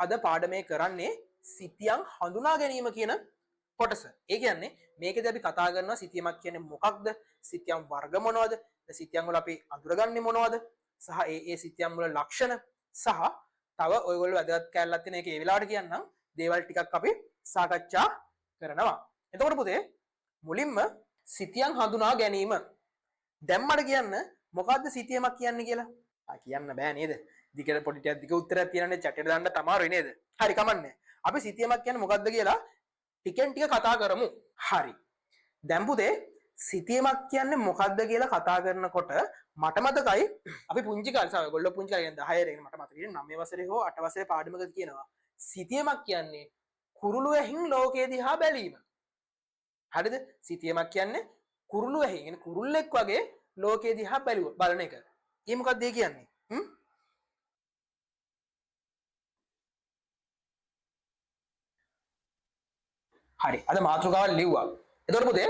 අද පාඩමේ කරන්නේ සිතියම් හඳුනා ගැනීම කියන කොටස. ඒ කියන්නේ මේකදී අපි කතා කරනවා සිතියමක් කියන්නේ මොකක්ද? සිතියම් වර්ග මොනවද? සිතියම් වල අපි අඳුරගන්නේ මොනවද? සහ ඒ සිතියම් වල ලක්ෂණ සහ තව ඔයගොල්ලෝ වැදගත් කැලලක් තියෙන එක ඒ වෙලාවට කියන්නම් දේවල් ටිකක් අපි සාකච්ඡා කරනවා. එතකොට පුතේ මුලින්ම සිතියම් හඳුනා ගැනීම. දැන් මට කියන්න මොකද්ද සිතියමක් කියන්නේ කියලා? කියන්න බෑ නේද? දිගට පොඩි ටිකක් දිග උත්තරයක් තියෙනනේ chat එකට දාන්න අමාරුයි නේද? හරි කමන්නේ. අපි සිතියමක් කියන්නේ මොකද්ද කියලා ටිකෙන් ටික කතා කරමු. හරි. දැන් පුතේ සිතියමක් කියන්නේ මොකද්ද කියලා කතා කරනකොට මට මතකයි අපි පුංචි කාලේ ඔයගොල්ලෝ පුංචි කාලේ 10 රේන මට මතකයි 9 වසරේ හෝ 8 වසරේ පාඩමක කියනවා සිතියමක් කියන්නේ කුරුළු ඇහින් ලෝකය දිහා බැලීම. හරිද? සිතියමක් කියන්නේ කුරුළු ඇහින් يعني කුරුල්ලෙක් වගේ ලෝකය දිහා බලන එක. ඒ මොකක්ද ඒ කියන්නේ? හරි. අද මාතෘකාවක් ලිව්වා. එතකොට පුතේ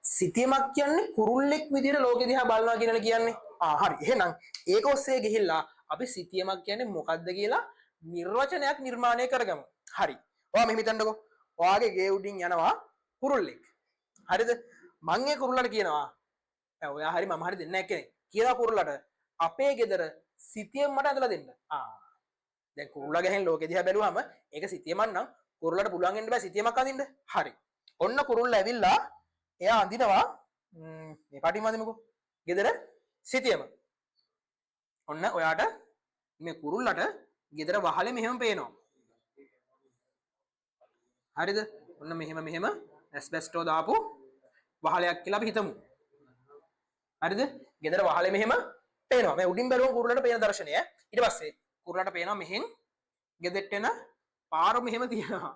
සිතියමක් කියන්නේ කුරුල්ලෙක් විදිහට ලෝකෙ දිහා බලනවා කියනල කියන්නේ. හරි. එහෙනම් ඒක ඔස්සේ ගිහිල්ලා අපි සිතියමක් කියන්නේ මොකක්ද කියලා නිර්වචනයක් නිර්මාණය කරගමු. හරි. ඔයා මෙහෙම හිතන්නකෝ. ඔයාගේ ගේ උඩින් යනවා කුරුල්ලෙක්. හරිද? මං ඒ කුරුල්ලට කියනවා ඔයා හරි මම හරි දෙන්නේ නැහැ කෙනෙක්. කියනවා කුරුල්ලට අපේ ගෙදර සිතියම් මට ඇඳලා දෙන්න. දැන් කුරුල්ලා ගහෙන් ලෝකෙ දිහා බැලුවාම ඒක සිතියමක් නම් කුරුල්ලට පුළුවන් වෙන්න බෑ සිතියමක් අඳින්න. හරි. ඔන්න කුරුල්ලා ඇවිල්ලා එයා අඳිනවා මේ පාටිම අඳිමුකෝ. ගෙදර සිතියම. ඔන්න ඔයාට මේ කුරුල්ලට ගෙදර වහලේ මෙහෙම පේනවා. හරිද? ඔන්න මෙහෙම ඇස්බෙස්ටෝ දාපු වහලයක් කියලා අපි හිතමු. හරිද? ගෙදර වහලේ මෙහෙම පේනවා. මේ උඩින් බැලුවම කුරුල්ලට පේන දර්ශනය. ඊට පස්සේ කුරුල්ලට පේනවා මෙහෙන් ගෙදෙට්ට එන පාර මෙහෙම තියෙනවා.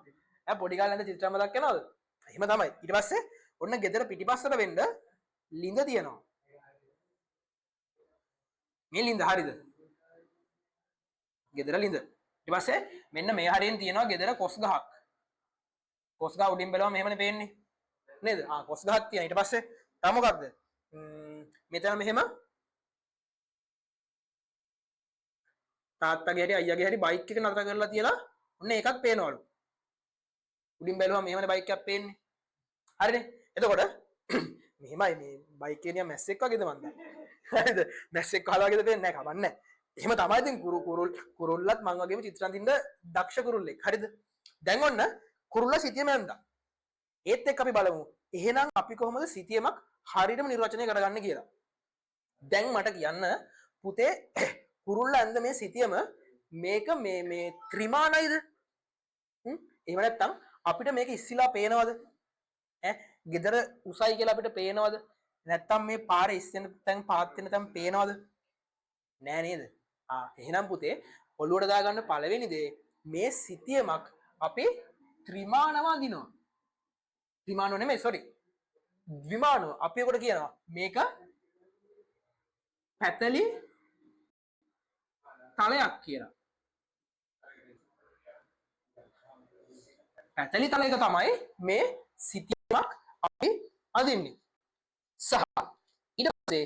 ඈ පොඩි කාලේ නැද චිත්‍රය මතක් වෙනවද? එහෙම තමයි. ඊට පස්සේ ඔන්න ගෙදර පිටිපස්සට වෙන්න ලිඳ තියෙනවා. මේ ලිඳ හරිද? ගෙදර ලිඳ. ඊට පස්සේ මෙන්න මේ හරියෙන් තියෙනවා ගෙදර කොස් ගහක්. කොස් ගහ උඩින් බැලුවම මෙහෙමනේ පේන්නේ. නේද? කොස් ගහක් තියෙනවා. ඊට පස්සේ තව මොකක්ද? මෙතන මෙහෙම තාත්තගේ හැටි අයියාගේ හැටි බයික් එක නතර කරලා තියලා ඔන්න ඒකත් පේනවලු. උඩින් බැලුවම මෙහෙමනේ බයික් එකක් පේන්නේ. හරිනේ. එතකොට මෙහෙමයි මේ බයික් එකේ නිකන් මැස්සෙක් වගේද මන්ද? හරිද? මැස්සෙක් කහලා වගේද පේන්නේ නැහැ කවන්නේ. එහෙම තමයි ඉතින් කුරුල්ලත් මං වගේම චිත්‍ර අඳින්න දක්ෂ කුරුල්ලෙක්. හරිද? දැන් ඔන්න කුරුල්ලා සිතියම ඇඳා. ඒත් එක්ක අපි බලමු. එහෙනම් අපි කොහොමද සිතියමක් හරියටම නිර්වචනය කරගන්නේ කියලා. දැන් මට කියන්න පුතේ කුරුල්ලා ඇඳ මේ සිතියම මේක මේ ත්‍රිමාණයිද? එහෙම නැත්නම් අපිට මේක ඉස්සිලා පේනවද? ගෙදර උසයි කියලා අපිට පේනවද? නැත්නම් මේ පාරේ ඉස්සෙන තැන් පාත් වෙන තැන් පේනවද? නෑ නේද? එහෙනම් පුතේ ඔළුවට දාගන්න පළවෙනි දේ මේ සිතියමක් අපි ත්‍රිමාණව අඳිනවා. ත්‍රිමාණව නෙමෙයි sorry. ද්විමාණව. අපි ඒකට කියනවා මේක පැතලි තලයක් කියලා. පැතලි තලයක තමයි මේ සිතියමක් අපි අඳින්නේ. සහ ඊට පස්සේ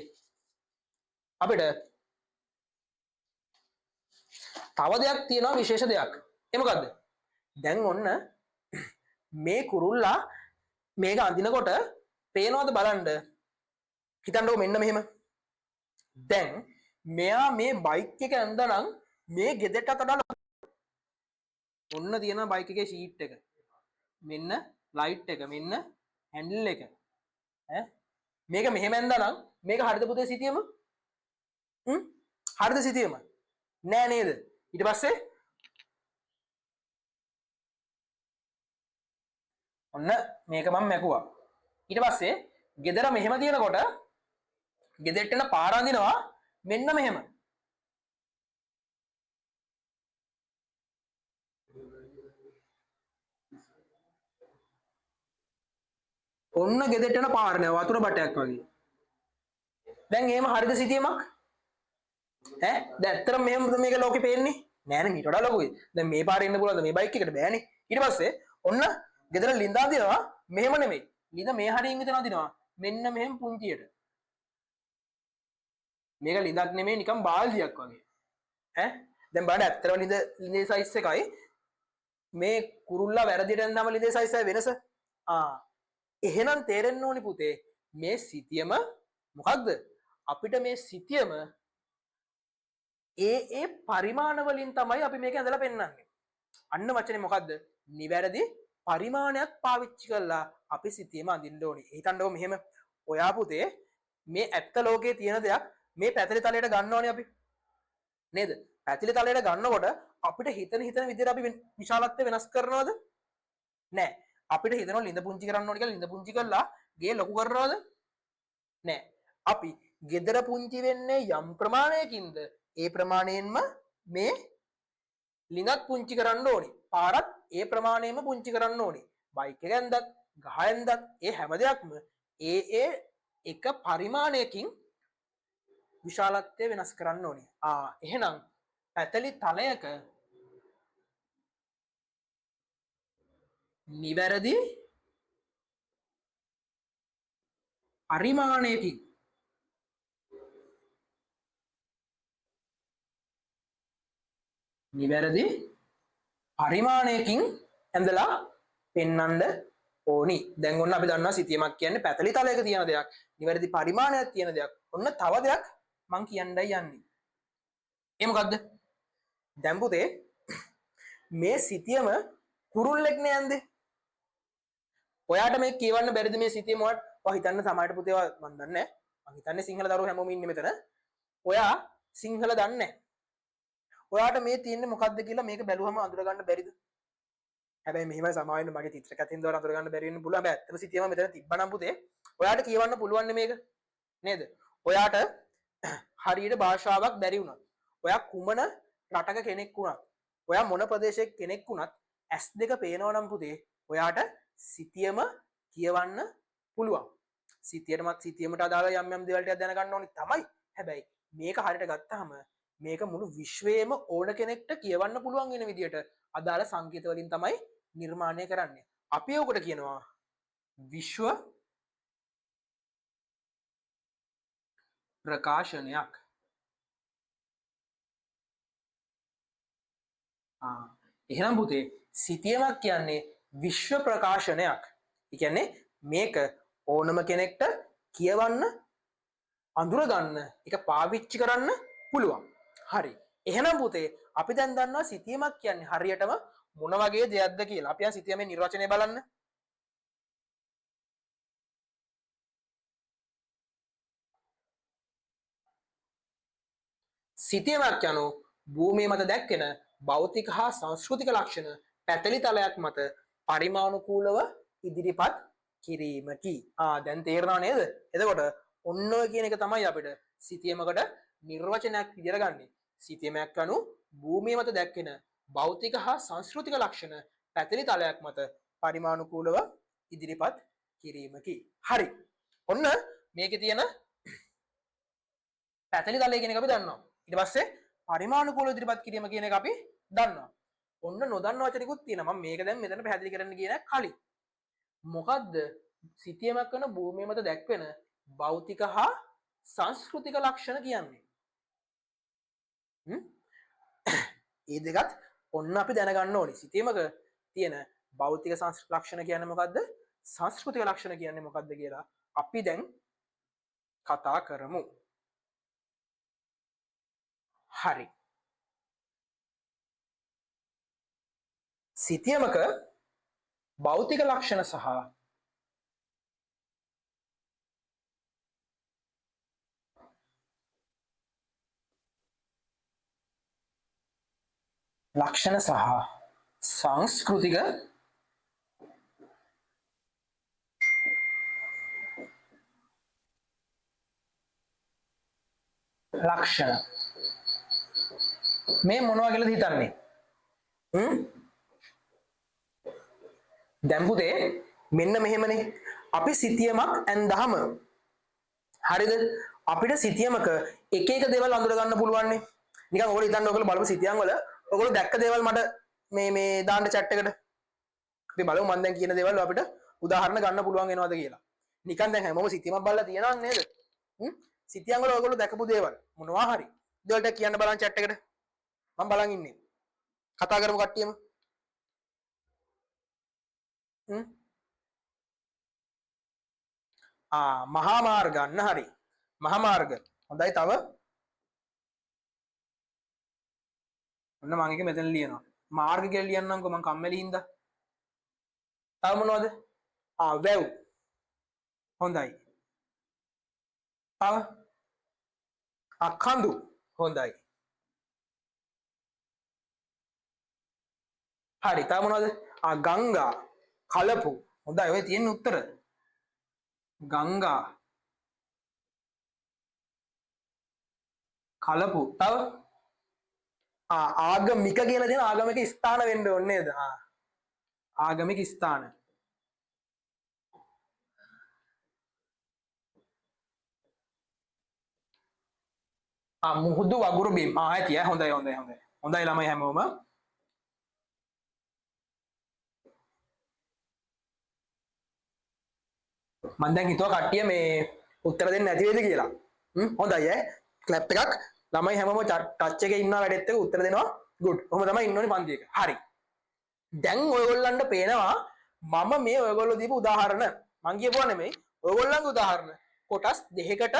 අපිට තව දෙයක් තියෙනවා විශේෂ දෙයක්. ඒ මොකද්ද? දැන් ඔන්න මේ කුරුල්ලා මේක අඳිනකොට පේනවද බලන්න. හිතන්නකෝ මෙන්න මෙහෙම. දැන් මෙයා මේ බයික් එක ඇඳනනම් මේ ගෙදරට අතඩලා ඔන්න තියෙන බයික් එකේ ෂීට් එක. මෙන්න ලයිට් එක, මෙන්න හැන්ඩල් එක. මේක මෙහෙම ඇඳනනම් මේක හරිද පුතේ සිතියම? හරිද සිතියම? නෑ නේද? ඊට පස්සේ ඔන්න මේක මම මැකුවා. ඊට පස්සේ ගෙදර මෙහෙම තියෙනකොට ගෙදරට එන පාර අඳිනවා මෙන්න මෙහෙම. ඔන්න ගෙදරට එන පාර නෑ වතුර බටයක් වගේ. දැන් එහෙම හරිද සිතියමක්? දැන් ඇත්තටම මෙහෙම මේක ලෝකෙ පේන්නේ නෑනේ මීට වඩා ලොකුයි. දැන් මේ පාරේ ඉන්න පුළුවන්ද මේ බයික් එකට බෑනේ. ඊට පස්සේ ඔන්න ගෙදර ලිඳ අඳිනවා මෙහෙම නෙමෙයි. ලිඳ මේ හරියෙන් විතර අඳිනවා. මෙන්න මෙහෙම පුංචියට. මේක ලිඳක් නෙමෙයි නිකන් බාල්දියක් වගේ. දැන් බලන්න ඇත්තටම ලිඳේ සයිස් එකයි මේ කුරුල්ලා වැරදිට ඇන්දාම ලිඳේ සයිසයි වෙනස. එහෙනම් තේරෙන්න ඕනි පුතේ මේ සිතියම මොකක්ද? අපිට මේ සිතියම ඒ පරිමාණ වලින් තමයි අපි මේක ඇඳලා පෙන්නන්නේ. අන්න වචනේ මොකද්ද? නිවැරදි පරිමාණයක් පාවිච්චි කරලා අපි සිතියම අඳින්න ඕනේ. හිතන්නකෝ මෙහෙම ඔයා පුතේ මේ ඇත්ත ලෝකයේ තියෙන දෙයක් මේ පැතලි තලයට ගන්න ඕනේ අපි. නේද? පැතලි තලයට ගන්නකොට අපිට හිතන විදිහට අපි විශාලත්වය වෙනස් කරනවද? නෑ. අපිට හිතනවා ලිඳ පුංචි කරන්න ඕනේ කියලා ලිඳ පුංචි කරලා ගේ ලොකු කරනවද? නෑ. අපි ගෙදර පුංචි වෙන්නේ යම් ප්‍රමාණයකින්ද ඒ ප්‍රමාණයෙන්ම මේ ලිඳත් පුංචි කරන්න ඕනේ. පාරත් ඒ ප්‍රමාණයෙන්ම පුංචි කරන්න ඕනේ. බයික් එක ඇඳත් ගහ ඇඳත් ඒ හැම දෙයක්ම ඒ එක පරිමාණයකින් විශාලත්වය වෙනස් කරන්න ඕනේ. එහෙනම් පැතලි තලයක නිවැරදි පරිමාණයකින් ඇඳලා පෙන්වන්න ඕනි. දැන් ඔන්න අපි දන්නවා සිතියමක් කියන්නේ පැතලි තලයක තියෙන දෙයක්, නිවැරදි පරිමාණයක් තියෙන දෙයක්. ඔන්න තව දෙයක් මං කියන්නයි යන්නේ. ඒ මොකද්ද? දැන් පුතේ මේ සිතියම කුරුල්ලෙක් නේ යන්නේ. ඔයාට මේ කියවන්න බැරිද මේ සිතියම ඔයාට? ඔයා හිතන්න සමහරට පුතේ මන් දන්නේ නැහැ. මං හිතන්නේ සිංහල දරුවෝ හැමෝම ඉන්නේ මෙතන. ඔයා සිංහල දන්නේ නැහැ. ඔයාට මේ තියෙන්නේ මොකද්ද කියලා මේක බැලුවම අඳුර ගන්න බැරිද? හැබැයි මෙහෙමයි සමාවෙන්න මගේ චිත්‍ර කැතින් දවර අඳුර ගන්න බැරි වෙන්න පුළුවන්. හැබැයි ඇත්තම සිතියම මෙතන තිබ්බනම් පුතේ ඔයාට කියවන්න පුළුවන් මේක. නේද? ඔයාට හරියට භාෂාවක් බැරි වුණා. ඔයා කුමන රටක කෙනෙක් වුණත්, ඔයා මොන ප්‍රදේශයක කෙනෙක් වුණත් S2 පේනවා නම් පුතේ ඔයාට සිතියම කියවන්න පුළුවන්. සිතියමට අදාළ යම් දේවල් ටිකක් දැනගන්න ඕනේ තමයි. හැබැයි මේක හරියට ගත්තාම මේක මුළු විශ්වයේම ඕන කෙනෙක්ට කියවන්න පුළුවන් වෙන විදියට අදාළ සංකේත වලින් තමයි නිර්මාණය කරන්නේ. අපි ඔකට කියනවා විශ්ව ප්‍රකාශනයක්. එහෙනම් පුතේ සිතියමක් කියන්නේ විශ්ව ප්‍රකාශනයක්. ඒ කියන්නේ මේක ඕනම කෙනෙක්ට කියවන්න, අඳුරගන්න, ඒක පාවිච්චි කරන්න පුළුවන්. හරි. එහෙනම් පුතේ අපි දැන් දන්නවා සිතියමක් කියන්නේ හරියටම මොන වගේ දෙයක්ද කියලා. අපි ආ සිතියමේ නිර්වචනය බලන්න. සිතියමක් යනු භූමිය මත දැක්වෙන භෞතික හා සංස්කෘතික ලක්ෂණ පැතලි තලයක් මත පරිමාණුකූලව ඉදිරිපත් කිරීමකි. දැන් තේරෙනව නේද? එතකොට ඔන්න ඔය කියන එක තමයි අපිට සිතියමකට නිර්වචනයක් විදියට ගන්නෙ. සිතියමක් අනු භූමිය මත දැක්වෙන භෞතික හා සංස්කෘතික ලක්ෂණ පැතලි තලයක් මත පරිමාණුකූලව ඉදිරිපත් කිරීමකි. හරි. ඔන්න මේකේ තියෙන පැතලි තලය කියන එක අපි දන්නවා. ඊට පස්සේ පරිමාණුකූලව ඉදිරිපත් කිරීම කියන එක අපි දන්නවා. ඔන්න නොදන්න වචනිකුත් තියෙනවා. මම මේක දැන් මෙතන පැහැදිලි කරන්න කියන කලින්. මොකද්ද සිතියමක් කරන භූමිය මත දැක්වෙන භෞතික හා සංස්කෘතික ලක්ෂණ කියන්නේ? ඒ දෙකත් ඔන්න අපි දැනගන්න ඕනේ. සිතියමක තියෙන භෞතික ලක්ෂණ කියන්නේ මොකද්ද? සංස්කෘතික ලක්ෂණ කියන්නේ මොකද්ද කියලා අපි දැන් කතා කරමු. හරි. සිතියමක භෞතික ලක්ෂණ සහ සංස්කෘතික ලක්ෂණ මේ මොනවා කියලාද හිතන්නේ? දැන් පුතේ මෙන්න මෙහෙමනේ අපි සිතියමක් ඇඳහම හරිද? අපිට සිතියමක එක එක දේවල් අඳුර ගන්න පුළුවන් නේ. නිකන් ඔයගොල්ලෝ හිතන්න ඔයගොල්ලෝ බලමු සිතියම් වල ඔයගොල්ලෝ දැක්ක දේවල් මට මේ දාන්න chat එකට. අපි බලමු මම දැන් කියන දේවල් අපිට උදාහරණ ගන්න පුළුවන් වෙනවද කියලා. නිකන් දැන් හැමෝම සිතියමක් බලලා තියනවා නේද? සිතියම් වල ඔයගොල්ලෝ දැකපු දේවල් මොනවා හරි දේවල්ට කියන්න බලන්න chat එකට. මම බලන් ඉන්නේ. කතා කරමු කට්ටියම. මහා මාර්ග අන්න හරි. මහා මාර්ග. හොඳයි තව. ඔන්න මම එක මෙතන ලියනවා. මාර්ග කියලා ලියන්නම්කෝ මම කම්මැලි හින්දා. තව මොනවද? වැව්. හොඳයි. තව කඳු. හොඳයි. හරි. තව මොනවද? ගංගා. කලපු. හොඳයි. ඔය තියෙන උත්තර. ගංගා. කලපු. තව ආගමික කියලා දෙන ආගමික ස්ථාන වෙන්න ඕනේ නේද? ආගමික ස්ථාන. මුහුදු වගුරු බිම්. ඇති. හොඳයි හොඳයි හොඳයි. හොඳයි ළමයි හැමෝම. මම දැන් හිතුවා කට්ටිය මේ උත්තර දෙන්න නැති වේද කියලා. හොඳයි ක්ලැප් එකක්. ළමයි හැමෝම ටච් එකේ ඉන්නවා වැඩෙත් එක උත්තර දෙනවා. good. කොහොම තමයි ඉන්න ඕනේ පන්ති එක. හරි. දැන් ඔයගොල්ලන්ට පේනවා මම මේ ඔයගොල්ලෝ දීපු උදාහරණ මං කියපුවා නෙමෙයි ඔයගොල්ලන්ගේ උදාහරණ කොටස් දෙකකට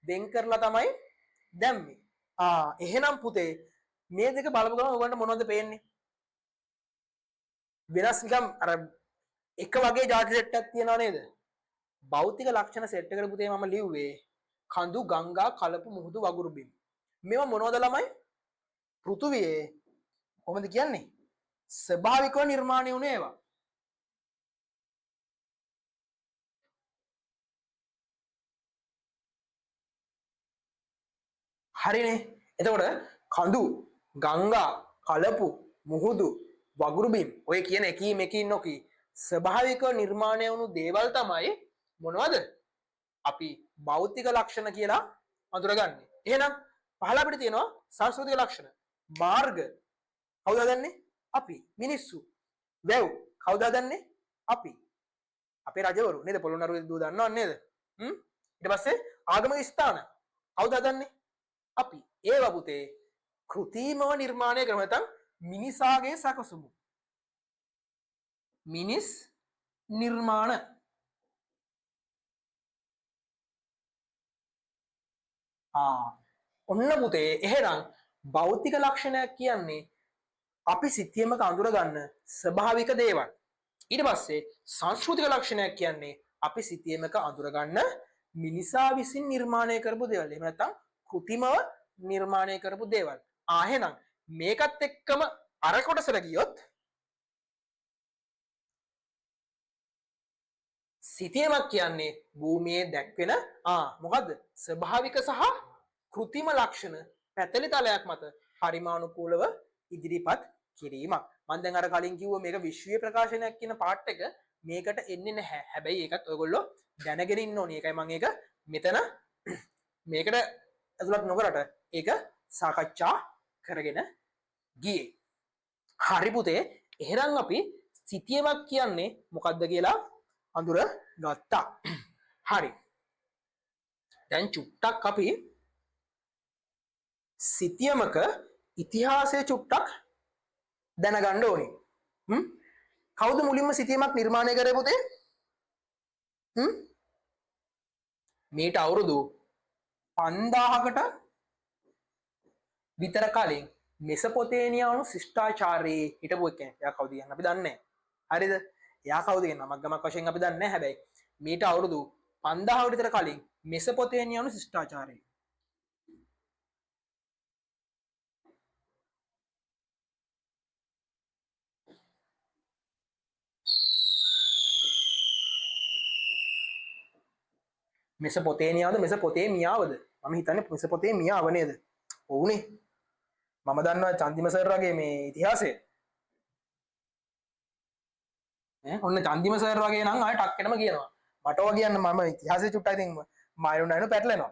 වෙන් කරලා තමයි දැම්මේ. එහෙනම් පුතේ මේ දෙක බලපු ගමන් ඔයගොල්ලන්ට මොනවද පේන්නේ? වෙනස් නිකම් අර එක වගේ ಜಾති සෙට් එකක් තියනවා නේද? භෞතික ලක්ෂණ සෙට් එකට පුතේ මම ලිව්වේ කඳු ගංගා කලපු මුහුදු වගුරු බිම්. මේවා මොනවද ළමයි? පෘථුවියේ කොහොමද කියන්නේ? ස්වභාවිකව නිර්මාණය වුණේ ඒවා. හරිනේ. එතකොට කඳු ගංගා කලපු මුහුදු වගුරු බිම් ඔය කියන එකී මෙකින් නොකී ස්වභාවිකව නිර්මාණය වුණු දේවල් තමයි මොනවද? අපි භෞතික ලක්ෂණ කියලා අඳුරගන්නේ. එහෙනම් පහළ අපිට තියෙනවා සංස්කෘතික ලක්ෂණ. මාර්ග කවුද හදන්නේ? අපි. මිනිස්සු. වැව් කවුද හදන්නේ? අපි. අපේ රජවරු නේද? පොළොන්නරුවේ දුව දන්නව නේද? ඊට පස්සේ ආගමික ස්ථාන කවුද හදන්නේ? අපි. ඒව පුතේ කෘතිමව නිර්මාණය කරන නැත්නම් මිනිසාගේ සකසුමු. මිනිස් නිර්මාණ. ඔන්න පුතේ එහෙනම් භෞතික ලක්ෂණයක් කියන්නේ අපි සිතියමක අඳුර ගන්න ස්වභාවික දේවල්. ඊට පස්සේ සංස්කෘතික ලක්ෂණයක් කියන්නේ අපි සිතියමක අඳුර ගන්න මිනිසා විසින් නිර්මාණය කරපු දේවල්. එහෙම නැත්නම් කෘතිමව නිර්මාණය කරපු දේවල්. එහෙනම් මේකත් එක්කම අර කොටසට ගියොත් සිතියමක් කියන්නේ භූමියේ දැක්වෙන මොකද්ද? ස්වභාවික සහ කෘතිම ලක්ෂණ පැතලි තලයක් මත පරිමාණුකූලව ඉදිරිපත් කිරීමක්. මම දැන් අර කලින් කිව්ව මේක විශ්වීය ප්‍රකාශනයක් කියන පාර්ට් එක මේකට එන්නේ නැහැ. හැබැයි ඒකත් ඔයගොල්ලෝ දැනගෙන ඉන්න ඕනේ. ඒකයි මම ඒක මෙතන මේකට ඇතුළත් නොකරට ඒක සාකච්ඡා කරගෙන ගියේ. හරි පුතේ. එහෙනම් අපි සිතියමක් කියන්නේ මොකද්ද කියලා අඳුර ගත්තා. හරි. දැන් චුට්ටක් අපි සිතියමක ඉතිහාසය චුට්ටක් දැනගන්න ඕනේ. කවුද මුලින්ම සිතියමක් නිර්මාණය කරේ පුතේ? මේට අවුරුදු 5000කට විතර කලින් මෙසපොතේනියානු ශිෂ්ටාචාරයේ හිටපු කෙනෙක්. එයා කවුද කියන්නේ අපි දන්නේ නැහැ. හරිද? එයා කවුද කියන නමක් ගමක් වශයෙන් අපි දන්නේ නැහැ. හැබැයි මීට අවුරුදු 5000 විතර කලින් මෙසපොතේනියානු ශිෂ්ටාචාරය මෙසපොතේනියාවද මෙසපොතේමියාවද? මම හිතන්නේ මෙසපොතේමියාව නේද? ඔව්නේ. මම දන්නවා චන්දිම සර් වගේ මේ ඉතිහාසය. ඔන්න චන්දිම සර් වගේ නම් ආයෙ ටක්කෙනම කියනවා. මට ඔය කියන්න මම ඉතිහාසය චුට්ටක් ඉතින් මායු නයින පැටලෙනවා.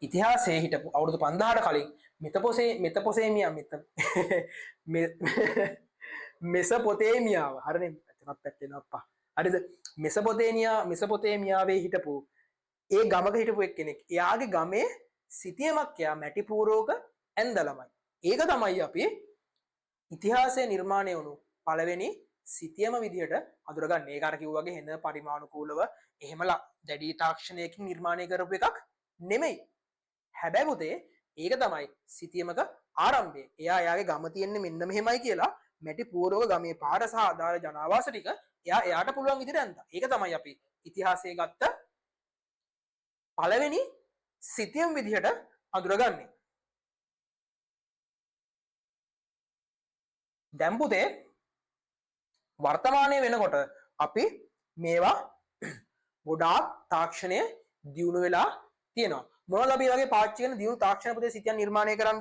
ඉතිහාසයේ හිටපු අවුරුදු 5000කට කලින් මෙසපොතේමියාව හරිනේ එතනත් පැත්තෙනවා අප්පා. හරිද? මෙසපොතේමියාවේ හිටපු ඒ ගමක හිටපු එක්කෙනෙක්. එයාගේ ගමේ සිතියමක් එයා මැටි පූරෝක ඇඳ ළමයි. ඒක තමයි අපි ඉතිහාසයේ නිර්මාණය වුණු පළවෙනි සිතියම විදිහට අඳුරගන්න. ඒක අර කිව්වා වගේ එන පරිමාණුකූලව එහෙම දැඩි තාක්ෂණයකින් නිර්මාණය කරපු එකක් නෙමෙයි. හැබැයි පුතේ ඒක තමයි සිතියමක ආරම්භය. එයාගේ ගම තියෙන්නේ මෙන්න මෙහෙමයි කියලා මැටි පුවරුවක ගමේ පාර සහ අදාළ ජනාවාස ටික එයාට පුළුවන් විදිහට ඇඳා. ඒක තමයි අපි ඉතිහාසයේ ගත්ත පළවෙනි සිතියම් විදිහට අඳුරගන්නේ. දැන් පුතේ වර්තමානයේ වෙනකොට අපි මේවා ගොඩාක් තාක්ෂණය දියුණු වෙලා තියෙනවා. මොනවද අපි වගේ පාවිච්චි කරන දියුණු තාක්ෂණ පුතේ සිතියම් නිර්මාණය කරන්න?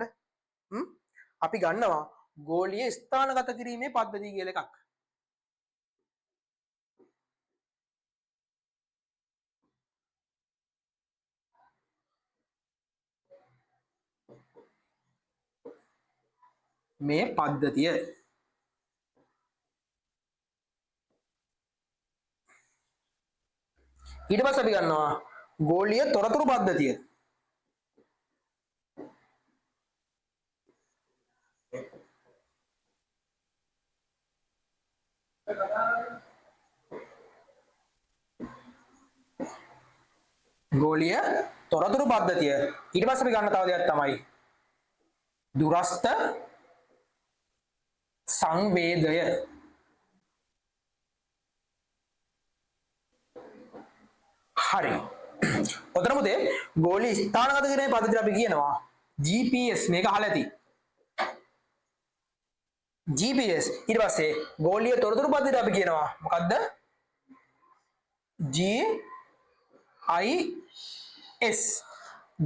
අපි ගන්නවා ගෝලීය ස්ථානගත කිරීමේ පද්ධතිය කියලා එකක්. මේ පද්ධතිය ඊට පස්සේ අපි ගන්නවා ගෝලීය තොරතුරු පද්ධතිය. ගෝලීය තොරතුරු පද්ධතිය. ඊට පස්සේ අපි ගන්න තව දෙයක් තමයි දුරස්ත සංවේදය. හරි. ඔතන මුදේ ගෝලීය ස්ථානගත කිරීමේ පද්ධතිය අපි කියනවා GPS. මේක අහලා ඇති. GPS. ඊට පස්සේ ගෝලීය තොරතුරු පද්ධතිය අපි කියනවා මොකද්ද? GIS.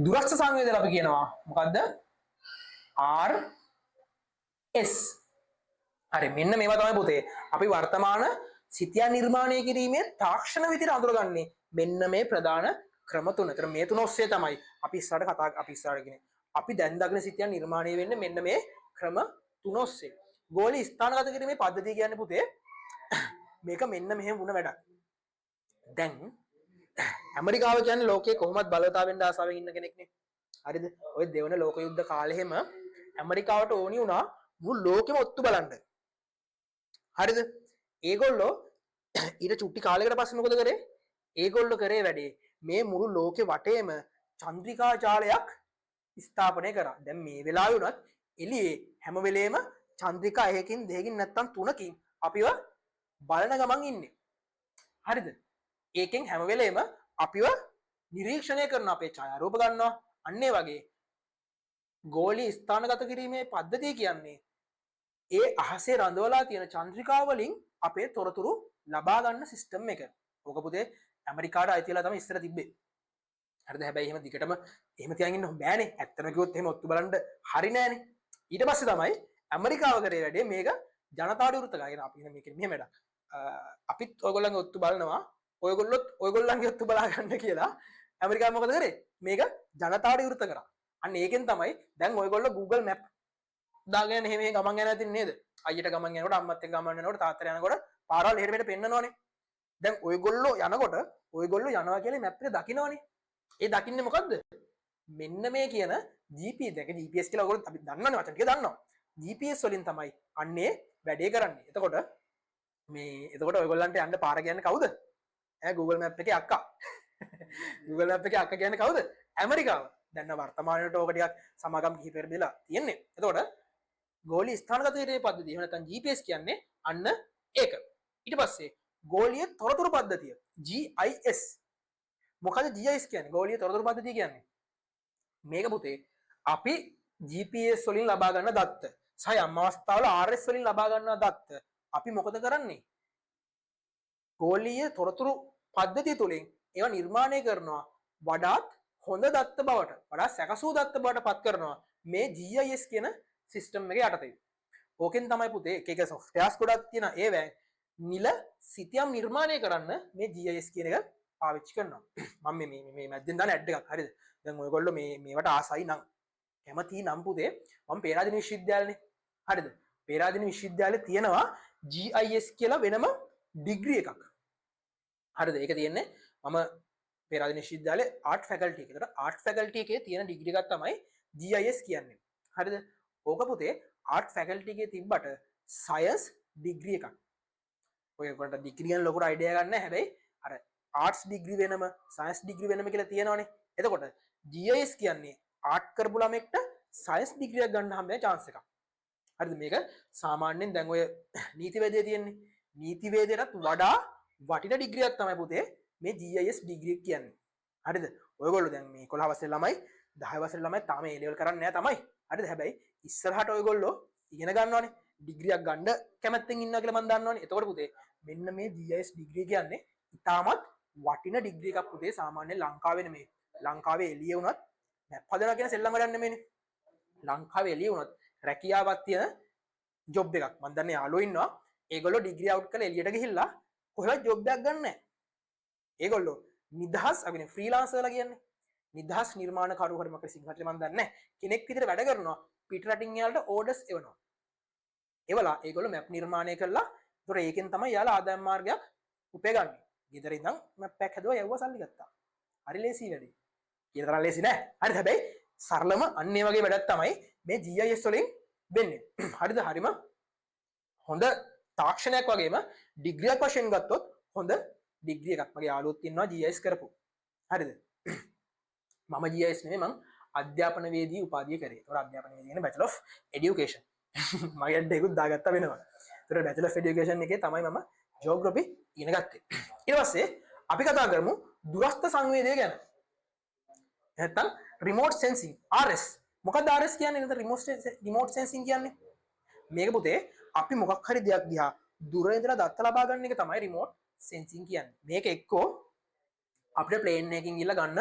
දුරස්ත සංවේදය අපි කියනවා මොකද්ද? RS. හරි, මෙන්න මේවා තමයි පුතේ අපි වර්තමාන සිතියම් නිර්මාණය කිරීමේ තාක්ෂණ විදිහට අඳුරගන්නේ. මෙන්න මේ ප්‍රධාන ක්‍රම තුන. ඒතර මේ තුන ඔස්සේ තමයි අපි ඉස්සරහට කියන්නේ. අපි දැන් දකින සිතියම් නිර්මාණය වෙන්නේ මෙන්න මේ ක්‍රම තුන ඔස්සේ. ගෝලීය ස්ථානගත කිරීමේ පද්ධතිය කියන්නේ පුතේ මේක මෙන්න මෙහෙම වුණ වැඩක්. දැන් ඇමරිකාව කියන්නේ ලෝකයේ කොහොමද බලවතාවෙන් ආසාවෙන් ඉන්න කෙනෙක්නේ. හරිද? ඔය දෙවන ලෝක යුද්ධ කාලෙහෙම ඇමරිකාවට ඕනි වුණා මුළු ලෝකෙම ඔත්තු බලන්න. හරිද? ඒගොල්ලෝ ඊට චුට්ටි කාලයකට පස්සේ මොකද කරේ? ඒගොල්ලෝ කරේ වැඩේ මේ මුළු ලෝකෙ වටේම චන්ද්‍රිකා ජාලයක් ස්ථාපනය කරා. දැන් මේ වෙලාවේ උනත් එළියේ හැම වෙලේම චන්ද්‍රිකා එකකින් දෙකකින් නැත්තම් තුනකින් අපිව බලන ගමන් ඉන්නේ. හරිද? ඒකෙන් හැම වෙලේම අපිව නිරීක්ෂණය කරන අපේ ඡායාරූප ගන්නවා. අන්න ඒ වගේ ගෝලීය ස්ථානගත කිරීමේ පද්ධතිය කියන්නේ ඒ අහසේ රඳවලා තියෙන චන්ද්‍රිකා වලින් අපේ තොරතුරු ලබා ගන්න සිස්ටම් එක. ඕක පුතේ ඇමරිකාට අයිතිලා තමයි ඉස්සර තිබ්බේ. හරිද? හැබැයි එහෙම දිගටම එහෙම තියන් ඉන්න බෑනේ. ඇත්තම කිව්වොත් එහෙම ඔත්තු බලන්න හරි නෑනේ. ඊට පස්සේ තමයි ඇමරිකාව කරේ වැඩේ මේක ජනතාවට විරුද්ධ කරගෙන අපි මේක මෙහෙම වැඩක්. අපිත් ඔයගොල්ලන්ගේ ඔත්තු බලනවා. ඔයගොල්ලොත් ඔයගොල්ලන්ගේ ඔත්තු බලා ගන්න කියලා ඇමරිකාව මොකද කරේ? මේක ජනතාවට විරුද්ධ කරා. අන්න ඒකෙන් තමයි දැන් ඔයගොල්ලෝ Google Map දාගෙන එහෙම ගමන් යනවා තින් නේද? අයියට ගමන් යනකොට අම්මත් එක්ක ගමන් යනකොට තාත්තට යනකොට පාරවල් එහෙට මෙහෙට පෙන්නනවනේ. දැන් ඔයගොල්ලෝ යනකොට ඔයගොල්ලෝ යනවා කියලා මැප් එක දකින්නවනේ. ඒ දකින්නේ මොකද්ද? මෙන්න මේ කියන GPS එක GPS කියලා ඔයගොල්ලෝ අපි දන්නවනේ වචන ටික දන්නවා. GPS වලින් තමයි අන්නේ වැඩේ කරන්නේ. එතකොට ඔයගොල්ලන්ට යන්න පාර කියන්නේ කවුද? Google Map එකේ අක්කා. Google Map එකේ අක්කා කියන්නේ කවුද? ඇමරිකාව. දැන් වර්තමානයේ ඕක ටිකක් සමාගම් කිහිපයකට බෙදලා තියෙන්නේ. එතකොට ගෝලීය ස්ථානගත කිරීමේ පද්ධතිය එහෙම නැත්නම් GPS කියන්නේ අන්න ඒක. ඊට පස්සේ ගෝලීය තොරතුරු පද්ධතිය GIS. මොකද GIS කියන්නේ? ගෝලීය තොරතුරු පද්ධතිය කියන්නේ මේක පුතේ අපි GPS වලින් ලබා ගන්න දත්ත සහ යම් අවස්ථාවල RS වලින් ලබා ගන්න දත්ත අපි මොකද කරන්නේ? ගෝලීය තොරතුරු පද්ධතිය තුලින් ඒවා නිර්මාණය කරනවා වඩාත් හොඳ දත්ත බවට, වඩා සැකසූ දත්ත බවට පත් කරනවා මේ GIS කියන සිස්ටම් එක යටතේ. ඕකෙන් තමයි පුතේ එක එක සොෆ්ට්වෙයාර්ස් ගොඩක් තියෙනවා. ඒවෙන් නිල සිතියම් නිර්මාණය කරන්න මේ GIS කියන එක පාවිච්චි කරනවා. මම මේ මැද්දෙන් දාන ඇඩ් එකක්. හරිද? දැන් ඔයගොල්ලෝ මේවට ආසයි නම් කැමති නම් පුතේ මම පේරාදෙණිය විශ්වවිද්‍යාලනේ. හරිද? පේරාදෙණිය විශ්වවිද්‍යාලේ තියෙනවා GIS කියලා වෙනම ඩිග්‍රී එකක්. හරිද? ඒක තියෙන්නේ මම පේරාදෙණිය විශ්වවිද්‍යාලේ ආර්ට් ෆැකල්ටි එකේ. ඒතර ආර්ට් ෆැකල්ටි එකේ තියෙන ඩිග්‍රී එකක් තමයි GIS කියන්නේ. හරිද? ඕක පුතේ ආර්ට් ෆැකල්ටි එකේ තිබ්බට සයන්ස් ඩිග්‍රී එකක්. ඔයකට ඩිග්‍රියන් ලොකුට අයිඩියා ගන්න. හැබැයි අර ආර්ට්ස් ඩිග්‍රී වෙනම සයන්ස් ඩිග්‍රී වෙනම කියලා තියෙනවනේ. එතකොට GIS කියන්නේ ආර්ට් කරපු ළමෙක්ට සයන්ස් ඩිග්‍රියක් ගන්න හම්බෙන chance එකක්. හරිද? මේක සාමාන්‍යයෙන් දැන් ඔය නීතිවේදයේ තියෙන්නේ. නීතිවේදයටත් වඩා වටින ඩිග්‍රියක් තමයි පුතේ මේ GIS ඩිග්‍රී කියන්නේ. හරිද? ඔයගොල්ලෝ දැන් මේ 11 වසරේ ළමයි 10 වසරේ ළමයි තාම A level කරන්නේ නැහැ තමයි. හරිද? හැබැයි ඉස්සරහට ඔයගොල්ලෝ ඉගෙන ගන්නවානේ. ඩිග්‍රියක් ගන්න කැමැත්තෙන් ඉන්නවා කියලා මම දන්නවනේ. එතකොට පුතේ මෙන්න මේ GIS ඩිග්‍රී කියන්නේ ඉතාමත් වටින ඩිග්‍රී එකක් පුතේ. සාමාන්‍යයෙන් ලංකාවේ නෙමෙයි. ලංකාවේ එළිය වුණත් මැප් හදනවා කියන සෙල්ලම් වැඩක් නෙමෙයිනේ. ලංකාවේ එළිය වුණත් රැකියාවක් තියෙන ජොබ් එකක්. මම දන්නේ යාළුවෝ ඉන්නවා. ඒගොල්ලෝ ඩිග්‍රී අවුට් කරලා එළියට ගිහිල්ලා කොහෙවත් ජොබ් එකක් ගන්න නැහැ. ඒගොල්ලෝ නිදහස් අපි ෆ්‍රීලාන්සර්ලා කියන්නේ. නිදහස් නිර්මාණකරු හරි මොකද සිංහලට මම දන්නේ නැහැ. කෙනෙක් විදිහට වැඩ කරනවා. පිට රටින් යාලට ඕඩර්ස් එවනවා. ඒවලා ඒගොල්ලෝ මැප් නිර්මාණය කළා. ඒතොර ඒකෙන් තමයි යාලා ආදායම් මාර්ගයක් උපයගන්නේ. ගෙදර ඉඳන් මැප් එකක් හදුවා යවුවා සල්ලි ගත්තා. හරි ලේසි වැඩේ. කියන තරම් ලේසි නෑ. හරිද? හැබැයි සරලම අන්න ඒ වගේ වැඩක් තමයි මේ GIS වලින් වෙන්නේ. හරිද? හරිම හොඳ තාක්ෂණයක් වගේම ඩිග්‍රියක් වශයෙන් ගත්තොත් හොඳ ඩිග්‍රී එකක්. මගේ යාළුවොත් ඉන්නවා GIS කරපු. හරිද? මම GIS නෙමෙයි මම අධ්‍යාපනවේදී උපාධිය කරේ. ඒතකොට අධ්‍යාපනවේදී කියන්නේ Bachelor of Education. මගේ ඩේකුත් දාගත්තා වෙනවා. ඒතකොට Bachelor of Education එකේ තමයි මම ජියෝග්‍රැෆි ඉගෙන ගත්තේ. ඊට පස්සේ අපි කතා කරමු දුරස්ථ සංවේදය ගැන. නැත්තම් remote sensing RS. මොකක්ද RS කියන්නේ? නැත්නම් remote sensing කියන්නේ? මේක පුතේ අපි මොකක් හරි දෙයක් දිහා දුර ඉඳලා දත්ත ලබා ගන්න එක තමයි remote sensing කියන්නේ. මේක එක්කෝ අපිට ප්ලේන් එකකින් ගිහලා ගන්න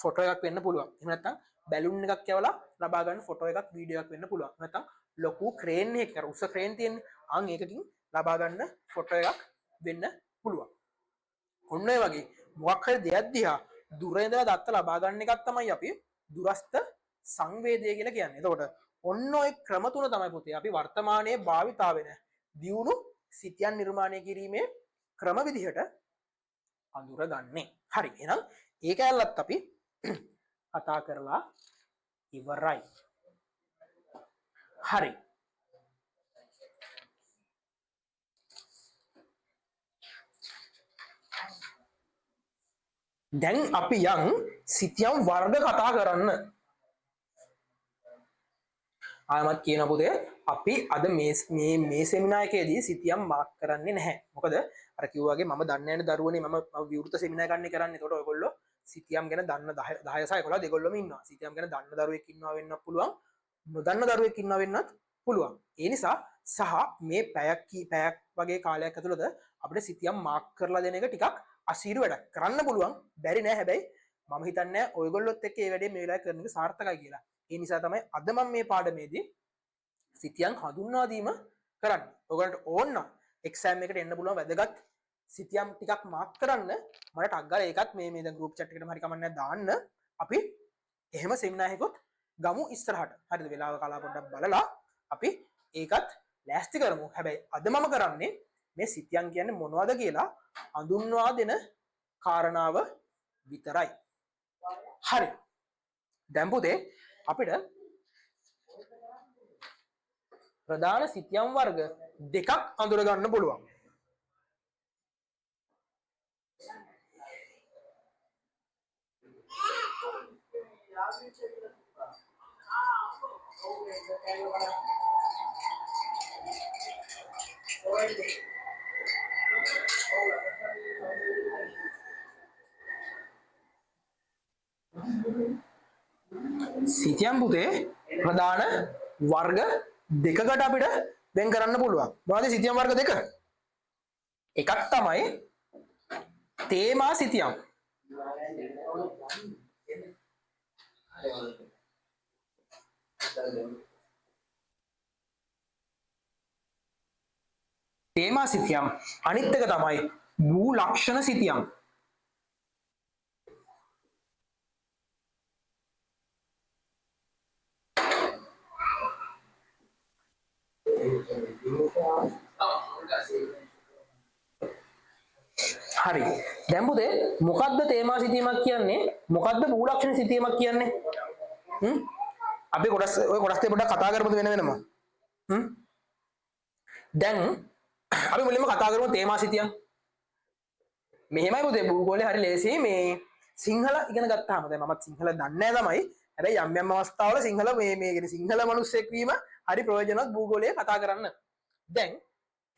ෆොටෝ එකක් වෙන්න පුළුවන්. එහෙම නැත්නම් බැලුන් එකක් යවලා ලබා ගන්න ෆොටෝ එකක් වීඩියෝ එකක් වෙන්න පුළුවන්. නැත්නම් ලොකු ක්‍රේන් එකක් උස ක්‍රේන් තියෙන්නේ. අන් ඒකකින් ලබා ගන්න ෆොටෝ එකක් වෙන්න පුළුවන්. ඔන්න ඔය වගේ මොකක් හරි දෙයක් දිහා දුර ඉඳලා දත්ත ලබා ගන්න එකක් තමයි අපි දුරස්ථ සංවේදය කියලා කියන්නේ. එතකොට ඔන්න ඔය ක්‍රම තුන තමයි පුතේ අපි වර්තමානයේ භාවිතා වෙන දියුණු සිතියන් නිර්මාණය කිරීමේ ක්‍රම විදිහට අඳුරගන්නේ. හරි. එහෙනම් ඒක ඇල්ලත් අපි කතා කරලා ඉවරයි. හරි. දැන් අපි යන් සිතියම් වර්ග කතා කරන්න. ආයමත් කියන පුතේ අපි අද මේ සෙමිනාර් එකේදී සිතියම් මාක් කරන්නේ නැහැ. මොකද අර කිව්වා වගේ මම දන්නේ නැහැ දරුවනේ මම විවෘත සෙමිනාර් ගන්න කරන්නේ. ඒකට ඔයගොල්ලෝ සිතියම් ගැන දන්න 10 සහ 11 දෙගොල්ලොම ඉන්නවා. සිතියම් ගැන දන්න දරුවෙක් ඉන්නවා වෙන්නත් පුළුවන්. නොදන්න දරුවෙක් ඉන්නවා වෙන්නත් පුළුවන්. ඒ නිසා සහ මේ පැයක් වගේ කාලයක් ඇතුළත අපිට සිතියම් මාක් කරලා දෙන එක ටිකක් අසීරු වැඩක්. කරන්න පුළුවන්. බැරි නෑ. හැබැයි මම හිතන්නේ ඔයගොල්ලොත් එක්ක මේ වැඩේ මේ වෙලාවේ කරන එක සාර්ථකයි කියලා. ඒ නිසා තමයි අද මම මේ පාඩමේදී සිතියම් හඳුන්වා දීම කරන්නේ. ඔයගොල්ලන්ට ඕන නම් එක්සෑම් එකට එන්න පුළුවන් වැදගත් සිතියම් ටිකක් මාක් කරන්න. මට ටග් ගාලා ඒකත් මේ දැන් ගෲප් chat එකටම හරි කමන්නේ දාන්න. අපි එහෙම සෙමිනාර් එකකුත් ගමු ඉස්සරහට. හරිද? වෙලාව කලා පොඩ්ඩක් බලලා අපි ඒකත් ලෑස්ති කරමු. හැබැයි අද මම කරන්නේ මේ සිතියම් කියන්නේ මොනවද කියලා හඳුන්වා දෙන කාරණාව විතරයි. හරි. දැන් පුතේ අපිට ප්‍රධාන සිතියම් වර්ග දෙකක් අඳුර ගන්න පුළුවන්. සිතියම් පුතේ ප්‍රධාන වර්ග දෙකකට අපිට වෙන් කරන්න පුළුවන්. මොනවද සිතියම් වර්ග දෙක? එකක් තමයි තේමා සිතියම්. තේමා සිතියම්. අනිත් එක තමයි භූ ලක්ෂණ සිතියම්. හරි. දැන් පුතේ මොකද්ද තේමා සිතීමක් කියන්නේ? මොකද්ද භූ ලක්ෂණ සිතීමක් කියන්නේ? අපි ඔය කොටස් දෙක පොඩ්ඩක් කතා කරමුද වෙන වෙනම. දැන් අපි මුලින්ම කතා කරමු තේමා සිතියම්. මෙහෙමයි පුතේ භූගෝලේ හරි ලේසි මේ සිංහල ඉගෙන ගත්තාම දැන් මමත් සිංහල දන්නේ නැහැ තමයි. හැබැයි යම් යම් අවස්ථාවල සිංහල මේ කියන්නේ සිංහල මිනිස්සෙක් වීම හරි ප්‍රයෝජනවත් භූගෝලයේ කතා කරන්න. දැන්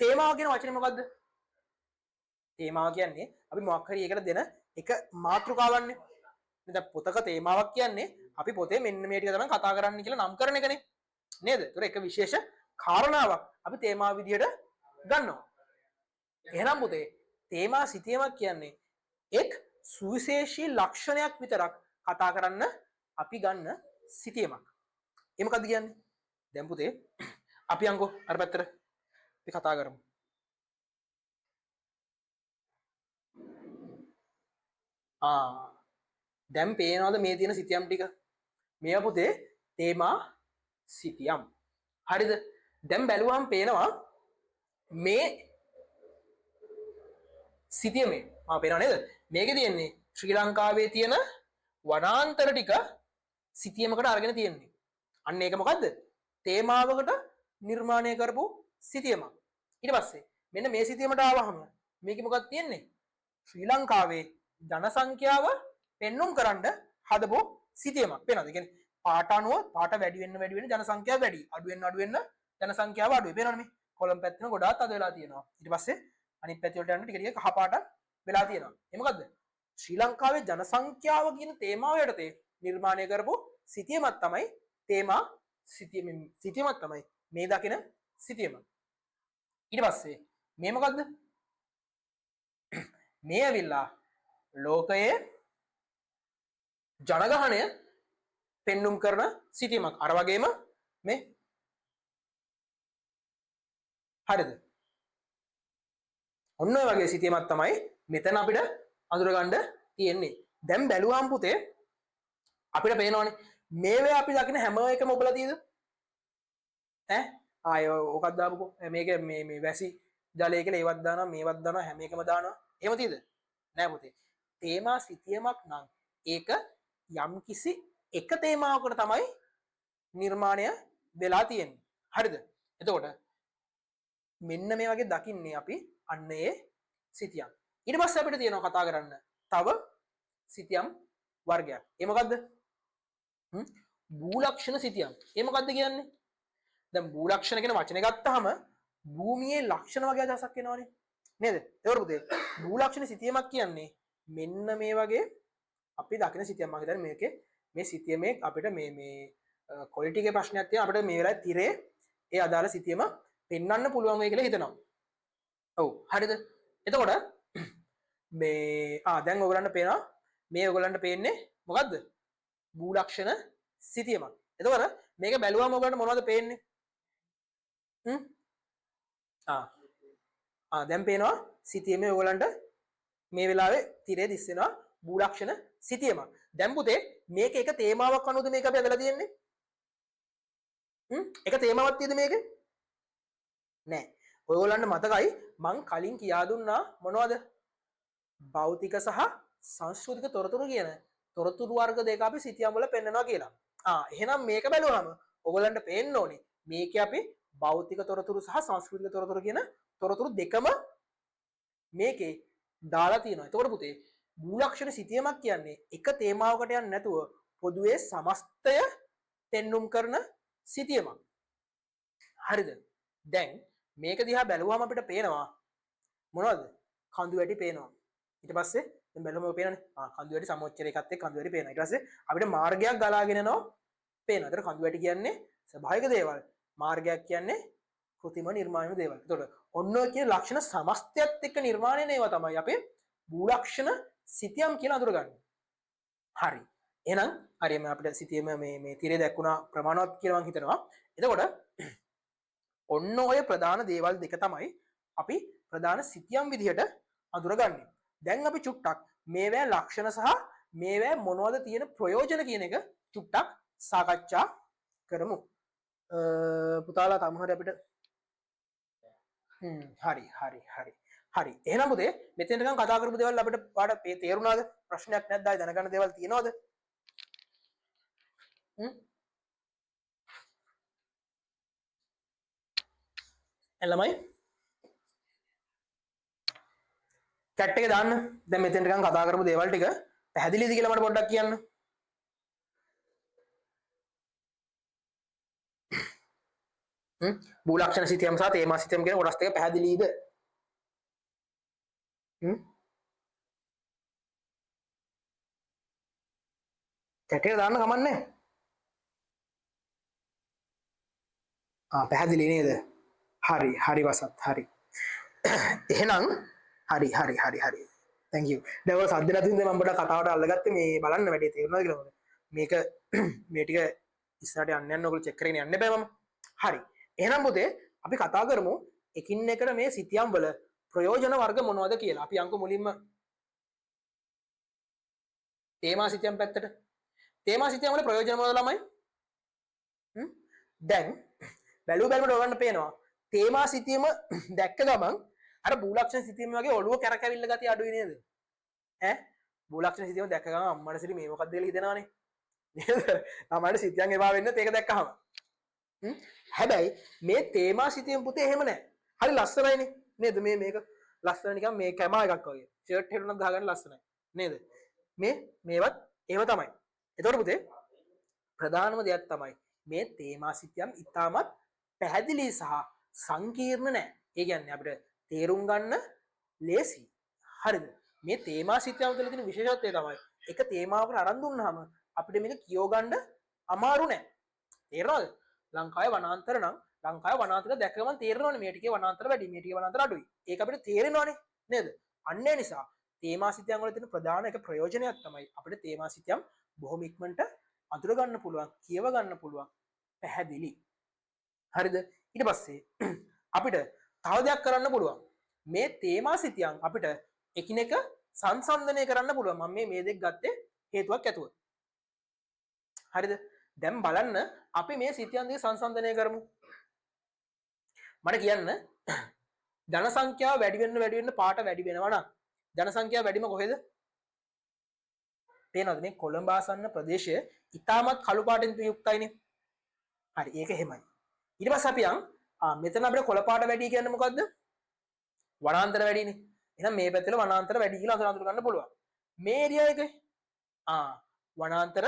තේමාව කියන වචනේ මොකද්ද? තේමාව කියන්නේ අපි මොකක් හරි එකකට දෙන එක මාතෘකාවන්නේ. දැන් පොතක තේමාවක් කියන්නේ අපි පොතේ මෙන්න මේ ටික තමයි කතා කරන්න කියලා නම් කරන එකනේ. නේද? ඒතර එක විශේෂ කාරණාවක් අපි තේමාව විදියට ගන්නවා. එහෙනම් පුතේ තේමා සිතියමක් කියන්නේ එක් සුවිශේෂී ලක්ෂණයක් විතරක් කතා කරන්න අපි ගන්න සිතියමක්. ඒ මොකද්ද කියන්නේ? දැන් පුතේ අපි අංගෝ අර පැත්තට අපි කතා කරමු. දැන් පේනවද මේ තියෙන සිතියම් ටික? මේවා පුතේ තේමා සිතියම්. හරිද? දැන් බැලුවහම පේනවා මේ සිතියමේ පේනව නේද? මේකේ තියෙන්නේ ශ්‍රී ලංකාවේ තියෙන වනාන්තර ටික සිතියමකට අරගෙන තියෙන්නේ. අන්න ඒක මොකද්ද? තේමාවකට නිර්මාණය කරපු සිතියමක්. ඊට පස්සේ මෙන්න මේ සිතියමට ආවහම මේකේ මොකක්ද තියෙන්නේ? ශ්‍රී ලංකාවේ ජනසංඛ්‍යාව පෙන්눔 කරන්න හදපු සිතියමක්. පේනවද? ඒ කියන්නේ පාට අනුව පාට වැඩි වෙන්න ජනසංඛ්‍යාව වැඩි. අඩු වෙන්න ජනසංඛ්‍යාව අඩුයි. පේනවද මේ? කොලම් පැත්තෙන් ගොඩාක් අද වෙලා තියෙනවා. ඊට පස්සේ අනිත් පැති වලට යන ටික ටික කහ පාට වෙලා තියෙනවා. ඒ මොකද්ද? ශ්‍රී ලංකාවේ ජනසංඛ්‍යාව කියන තේමාව යටතේ නිර්මාණය කරපු සිතියමක් තමයි තේමා සිතියමක් තමයි මේ දකින සිතියම. ඊට පස්සේ මේ මොකද්ද? මේ ඇවිල්ලා ලෝකයේ ජනගහනය පෙන්눔 කරන සිතියමක්. අර වගේම මේ හරිද? ඔන්න ඔය වගේ සිතියමක් තමයි මෙතන අපිට අඳුරගන්න තියෙන්නේ. දැන් බැලුවාම පුතේ අපිට පේනවනේ මේවේ අපි දකින හැම එකම ඔබලා තියෙද? ආය ඔකක් දාමුකෝ. මේක මේ වැසි ජලය කියලා ඒවත් දානවා මේවත් දානවා හැම එකම දානවා. එහෙම තියෙද? නෑ පුතේ. තේමා සිතියමක් නම් ඒක යම්කිසි එක තේමාවකට තමයි නිර්මාණය වෙලා තියෙන්නේ. හරිද? එතකොට මෙන්න මේ වගේ දකින්නේ අපි අන්න ඒ සිතියම්. ඊට පස්සේ අපිට තියෙනවා කතා කරන්න තව සිතියම් වර්ගයක්. ඒ මොකද්ද? භූලක්ෂණ සිතියම්. ඒ මොකද්ද කියන්නේ? දැන් භූලක්ෂණ කියන වචනේ ගත්තාම භූමියේ ලක්ෂණ වගේ අදහසක් එනවනේ. නේද? ඒවල පුතේ භූලක්ෂණ සිතියමක් කියන්නේ මෙන්න මේ වගේ අපි දකින සිතියම්. මම හිතන්නේ මේකේ මේ සිතියමේ අපිට මේ ක්වොලිටි එකේ ප්‍රශ්නයක් තියෙනවා. අපිට මේ වෙලාවේ තිරේ ඒ අදාළ සිතියම පෙන්වන්න පුළුවන් වෙයි කියලා හිතනවා. ඔව් හරිද? එතකොට මේ දැන් ඔයගලන්ට පේනවා මේ ඔයගලන්ට පේන්නේ මොකද්ද? භූලක්ෂණ සිතියමක්. එතකොට මේක බැලුවම ඔයගලන්ට මොනවද පේන්නේ? දැන් පේනවා සිතියමේ ඔයගලන්ට මේ වෙලාවේ තිරේ දිස්සෙනවා භූලක්ෂණ සිතියමක්. දැන් පුතේ මේක එක තේමාවක් අනුවද මේක අපි අදලා තියෙන්නේ? එක තේමාවක් තියෙද මේකේ? නෑ. ඔයගොල්ලන්ට මතකයි මං කලින් කියා දුන්නා මොනවද? භෞතික සහ සංස්කෘතික තොරතුරු කියන තොරතුරු වර්ග දෙක අපි සිතියම් වල පෙන්නනවා කියලා. එහෙනම් මේක බැලුවම ඔයගොල්ලන්ට පේන්න ඕනේ මේකේ අපි භෞතික තොරතුරු සහ සංස්කෘතික තොරතුරු කියන තොරතුරු දෙකම මේකේ දාලා තියෙනවා. එතකොට පුතේ භූලක්ෂණ සිතියමක් කියන්නේ එක තේමාවකට යන්නේ නැතුව පොදුවේ සමස්තය පෙන්눔 කරන සිතියමක්. හරිද? දැන් මේක දිහා බැලුවම අපිට පේනවා මොනවද? කඳු වැටි පේනවා. ඊට පස්සේ දැන් බැලුවම පේනනේ කඳු වැටි සමෝච්චර එකත් එක්ක කඳු වැටි පේනවා. ඊට පස්සේ අපිට මාර්ගයක් ගලාගෙන යනවා පේනවා. ඒතර කඳු වැටි කියන්නේ ස්වභාවික දේවල්. මාර්ගයක් කියන්නේ කෘතිම නිර්මාණය දේවල්. එතකොට ඔන්න ඔය කියන ලක්ෂණ සමස්තයත් එක්ක නිර්මාණය නේවා තමයි අපේ භූලක්ෂණ සිතියම් කියලා අඳුරගන්නේ. හරි. එහෙනම් හරියම අපිට සිතියම මේ තිරේ දැක්ුණා ප්‍රමාණවත් කියලා මම හිතනවා. එතකොට ඔන්න ඔය ප්‍රධාන දේවල් දෙක තමයි අපි ප්‍රධාන සිතියම් විදිහට අඳුරගන්නේ. දැන් අපි චුට්ටක් මේවැ ලක්ෂණ සහ මේවැ මොනවද තියෙන ප්‍රයෝජන කියන එක චුට්ටක් සාකච්ඡා කරමු. පුතාලා තමහර අපිට හරි. එහෙනම් පුතේ මෙතෙන්ට ගම් කතා කරපු දේවල් අපිට පාඩ තේරුණාද? ප්‍රශ්නයක් නැද්ද? ආයි දැනගන්න දේවල් තියෙනවද? ළමයි chat එක දාන්න. දැන් මෙතෙන් ටිකක් කතා කරපු දේවල් ටික පැහැදිලිද කියලා මට පොඩ්ඩක් කියන්න. භූලක්ෂණ සිතියම් සහ තේමා සිතියම් කියන කොටස් දෙක පැහැදිලිද? chat එක දාන්න කමන්නේ. පැහැදිලි නේද? හරි හරි වසත් හරි. එහෙනම් හරි හරි හරි හරි. thank you. දැන් ඔය සද්ද නැති හින්දා මම පොඩ්ඩක් කතාවට අල්ලගත්තේ මේ බලන්න වැඩි තේරුණාද කියලා. මේක මේ ටික ඉස්සරහට යන්න ඔයගොල්ලෝ චෙක් කරගෙන යන්න බෑ මම. හරි. එහෙනම් පුතේ අපි කතා කරමු එකින් එකට මේ සිතියම් වල ප්‍රයෝජන වර්ග මොනවද කියලා. අපි යන්කෝ මුලින්ම තේමා සිතියම් පැත්තට. තේමා සිතියම් වල ප්‍රයෝජන මොනවද ළමයි? දැන් බැලුව බැලමට ඔයගොල්ලන්ට පේනවා තේමා සිතියම දැක්ක ගමන් අර භූලක්ෂණ සිතියම වගේ ඔළුව කැරකැවිල්ල ගතිය අඩුයි නේද? ඈ භූලක්ෂණ සිතියම දැක්ක ගමන් අම්මට සිරි මේ මොකක්ද කියලා හිතෙනවානේ. නේද? තමයි සිතියම් එපා වෙන්නේ ඒක දැක්කහම. හැබැයි මේ තේමා සිතියම් පුතේ එහෙම නැහැ. හරි ලස්සනයිනේ නේද? මේක ලස්සන නිකන් මේ කැමා එකක් වගේ. ෂර්ට් එක උනත් දාගන්න ලස්සනයි. නේද? මේවත් එහෙම තමයි. එතකොට පුතේ ප්‍රධානම දෙයක් තමයි මේ තේමා සිතියම් ඉතාමත් පැහැදිලි සහ සංකීර්ණ නැහැ. ඒ කියන්නේ අපිට තේරුම් ගන්න ලේසි. හරිද? මේ තේමා සිතියම් තුළ තියෙන විශේෂත්වය තමයි එක තේමාවකට අරන් දුන්නාම අපිට මේක කියව ගන්න අමාරු නෑ. තේරෙනවද? ලංකාවේ වනාන්තර නම් ලංකාවේ වනාන්තර දැක්කම තේරෙනවනේ මේ ටිකේ වනාන්තර වැඩි මේ ටිකේ වනාන්තර අඩුයි. ඒක අපිට තේරෙනවනේ නේද? අන්න ඒ නිසා තේමා සිතියම් වල තියෙන ප්‍රධාන එක ප්‍රයෝජනයක් තමයි අපිට තේමා සිතියම් බොහොම ඉක්මනට අඳුර ගන්න පුළුවන්, කියව ගන්න පුළුවන්, පැහැදිලි. හරිද? ඊට පස්සේ අපිට තව දෙයක් කරන්න පුළුවන්. මේ තේමා සිතියම් අපිට එකිනෙක සංසන්දනය කරන්න පුළුවන්. මම මේ දෙක ගත්තේ හේතුවක් ඇතුව. හරිද? දැන් බලන්න අපි මේ සිතියම් දෙක සංසන්දනය කරමු. මට කියන්න ජන සංඛ්‍යාව වැඩි වෙන්න පාට වැඩි වෙනවා නම් ජන සංඛ්‍යාව වැඩිම කොහෙද? පේනවද මේ කොළඹ ආසන්න ප්‍රදේශය ඉතාමත් කළු පාටින් යුක්තයිනේ. හරි ඒක එහෙමයි. ඊට පස්සේ අපි මෙතන අපිට කොළ පාට වැඩි කියන්නේ මොකද්ද? වනාන්තර වැඩිනේ. එහෙනම් මේ පැත්තේ වනාන්තර වැඩි කියලා අඳුර ගන්න පුළුවන්. මේ ඒරියා එකේ වනාන්තර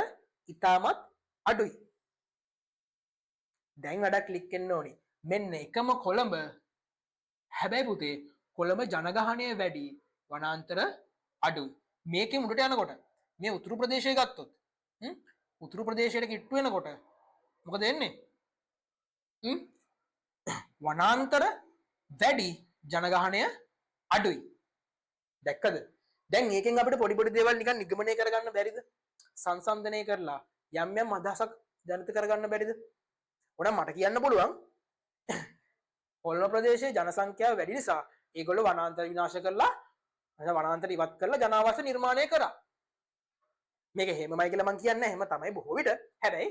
ඉතාමත් අඩුයි. දැන් වැඩක් ක්ලික් වෙන්න ඕනේ. මෙන්න එකම කොළඹ. හැබැයි පුතේ කොළඹ ජනගහනය වැඩි වනාන්තර අඩුයි. මේකෙන් උඩට යනකොට මේ උතුරු ප්‍රදේශය ගත්තොත් උතුරු ප්‍රදේශයට කිට්ටු වෙනකොට මොකද වෙන්නේ? වනාන්තර වැඩි ජනගහනය අඩුයි. දැක්කද? දැන් මේකෙන් අපිට පොඩි දේවල් නිකන් නිගමනය කරගන්න බැරිද? සංසන්දනය කරලා යම් අදහසක් ජනිත කරගන්න බැරිද? උඩ මට කියන්න පුළුවන් කොළඹ ප්‍රදේශයේ ජන සංඛ්‍යාව වැඩි නිසා ඒගොල්ලෝ වනාන්තර විනාශ කරලා වනාන්තර ඉවත් කරලා ජනාවාස නිර්මාණය කරා. මේක එහෙමමයි කියලා මම කියන්නේ එහෙම තමයි බොහෝ විට. හැබැයි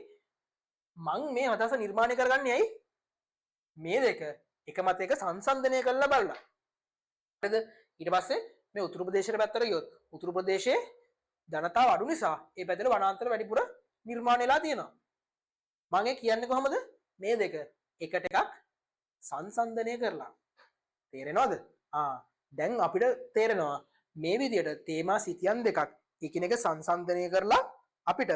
මං මේ අදහස නිර්මාණය කරගන්නේ ඇයි? මේ දෙක එක මත එක සංසන්දනය කරලා බලලා. හරිද? ඊට පස්සේ මේ උතුරු ප්‍රදේශයට පැත්තට ගියොත් උතුරු ප්‍රදේශයේ ජනතාව අඩු නිසා ඒ පැත්තේ වනාන්තර වැඩිපුර නිර්මාණය වෙලා තියෙනවා. මම ඒ කියන්නේ කොහොමද? මේ දෙක එකට එකක් සංසන්දනය කරලා. තේරෙනවද? දැන් අපිට තේරෙනවා මේ විදිහට තේමා සිතියම් දෙකක් එකිනෙක සංසන්දනය කරලා අපිට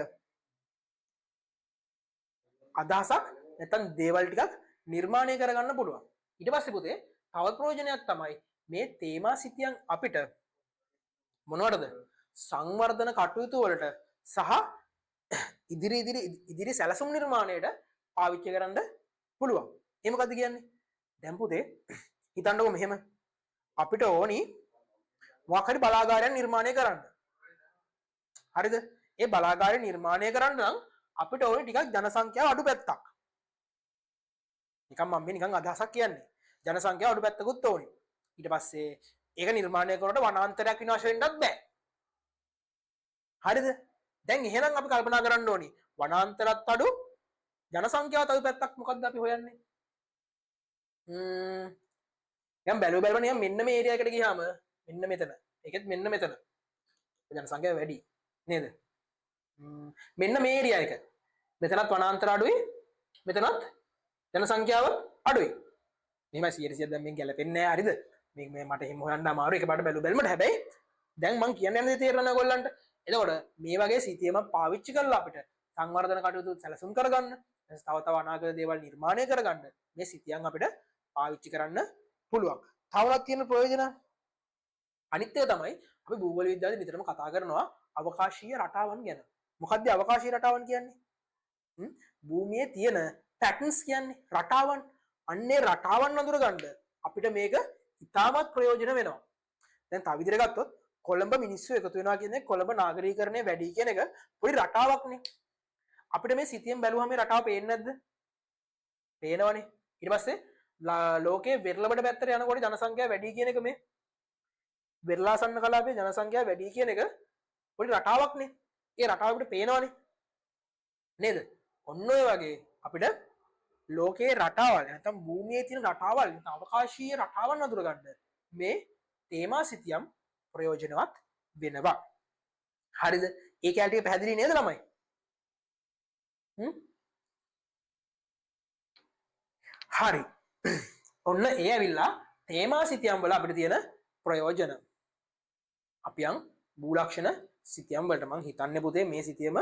අදහසක් නැත්නම් දේවල් ටිකක් නිර්මාණය කරගන්න පුළුවන්. ඊට පස්සේ පුතේ තව ප්‍රයෝජනයක් තමයි මේ තේමා සිතියම් අපිට මොනවටද? සංවර්ධන කටයුතු වලට සහ ඉදිරි සැලසුම් නිර්මාණයට පාවිච්චි කරන්න පුළුවන්. ඒ මොකද්ද කියන්නේ? දැන් පුතේ හිතන්නකෝ මෙහෙම අපිට ඕනි මොකක් හරි බලාගාරයක් නිර්මාණය කරන්න. හරිද? ඒ බලාගාරය නිර්මාණය කරන්න නම් අපිට ඕනේ ටිකක් ජන සංඛ්‍යාව අඩු පැත්තක්. නිකන් මම මේ නිකන් අදහසක් කියන්නේ. ජන සංඛ්‍යාව අඩු පැත්තකුත් ඕනේ. ඊට පස්සේ ඒක නිර්මාණය කරනකොට වනාන්තරයක් විනාශ වෙන්නත් බෑ. හරිද? දැන් එහෙනම් අපි කල්පනා කරන්න ඕනි වනාන්තරත් අඩු ජන සංඛ්‍යාවත් අඩු පැත්තක් මොකද්ද අපි හොයන්නේ? යම් බැලුව නිකන් මෙන්න මේ ඒරියා එකට ගියාම මෙන්න මෙතන. ඒකෙත් මෙන්න මෙතන. ජන සංඛ්‍යාව වැඩි නේද? මෙන්න මේ ඒරියා එක. මෙතනත් වනාන්තර අඩුයි. මෙතනත් ජන සංඛ්‍යාව අඩුයි. මෙහෙම 100% දැන් මේක ගැලපෙන්නේ නැහැ හරිද මේ මට එහෙම හොයන්න අමාරු එකපාරට බැලුවම හැබැයි දැන් මං කියන්න යන්නේ තේරෙනවද ඔයගොල්ලන්ට එතකොට මේ වගේ සිතියම පාවිච්චි කරලා අපිට සංවර්ධන කටයුතු සැලසුම් කරගන්න තව තව අනාගත දේවල් නිර්මාණය කරගන්න මේ සිතියන් අපිට පාවිච්චි කරන්න පුළුවන් තවවත් තියෙන ප්‍රයෝජන අනිත් එක තමයි අපි භූගෝල විද්‍යාවේ විතරම කතා කරනවා අවකාශීය රටාවන් ගැන මොකක්ද අවකාශීය රටාවන් කියන්නේ භූමියේ තියෙන පැටර්න්ස් කියන්නේ රටාවන් අන්නේ රටාවන් අඳුරගන්න අපිට මේක ඉතාමත් ප්‍රයෝජන වෙනවා දැන් තව විදිහට ගත්තොත් කොළඹ මිනිස්සු එකතු වෙනවා කියන්නේ කොළඹ නාගරීකරණය වැඩි කියන එක පොඩි රටාවක්නේ අපිට මේ සිතියෙන් බැලුවම මේ රටාව පේන්නේ නැද්ද පේනවනේ ඊට පස්සේ ලෝකයේ වෙරළබඩ පැත්තට යනකොට ජනසංඛ්‍යාව වැඩි කියන එක මේ වෙරළාසන්න කලාපයේ ජනසංඛ්‍යාව වැඩි කියන එක පොඩි රටාවක්නේ ඒ රටාව අපිට පේනවනේ නේද ඔන්න ඔය වගේ අපිට ලෝකයේ රටාවල් නැත්නම් භූමියේ තියෙන රටාවල් නැත්නම් අවකාශීය රටාවන් අඳුරගන්න මේ තේමා සිතියම් ප්‍රයෝජනවත් වෙනවා හරිද ඒ කැලේ ටික පැහැදිලි නේද ළමයි හරි ඔන්න ඒ ඇවිල්ලා තේමා සිතියම් වල අපිට තියෙන ප්‍රයෝජන අපියන් භූලක්ෂණ සිතියම් වලට මං හිතන්නේ පුතේ මේ සිතියම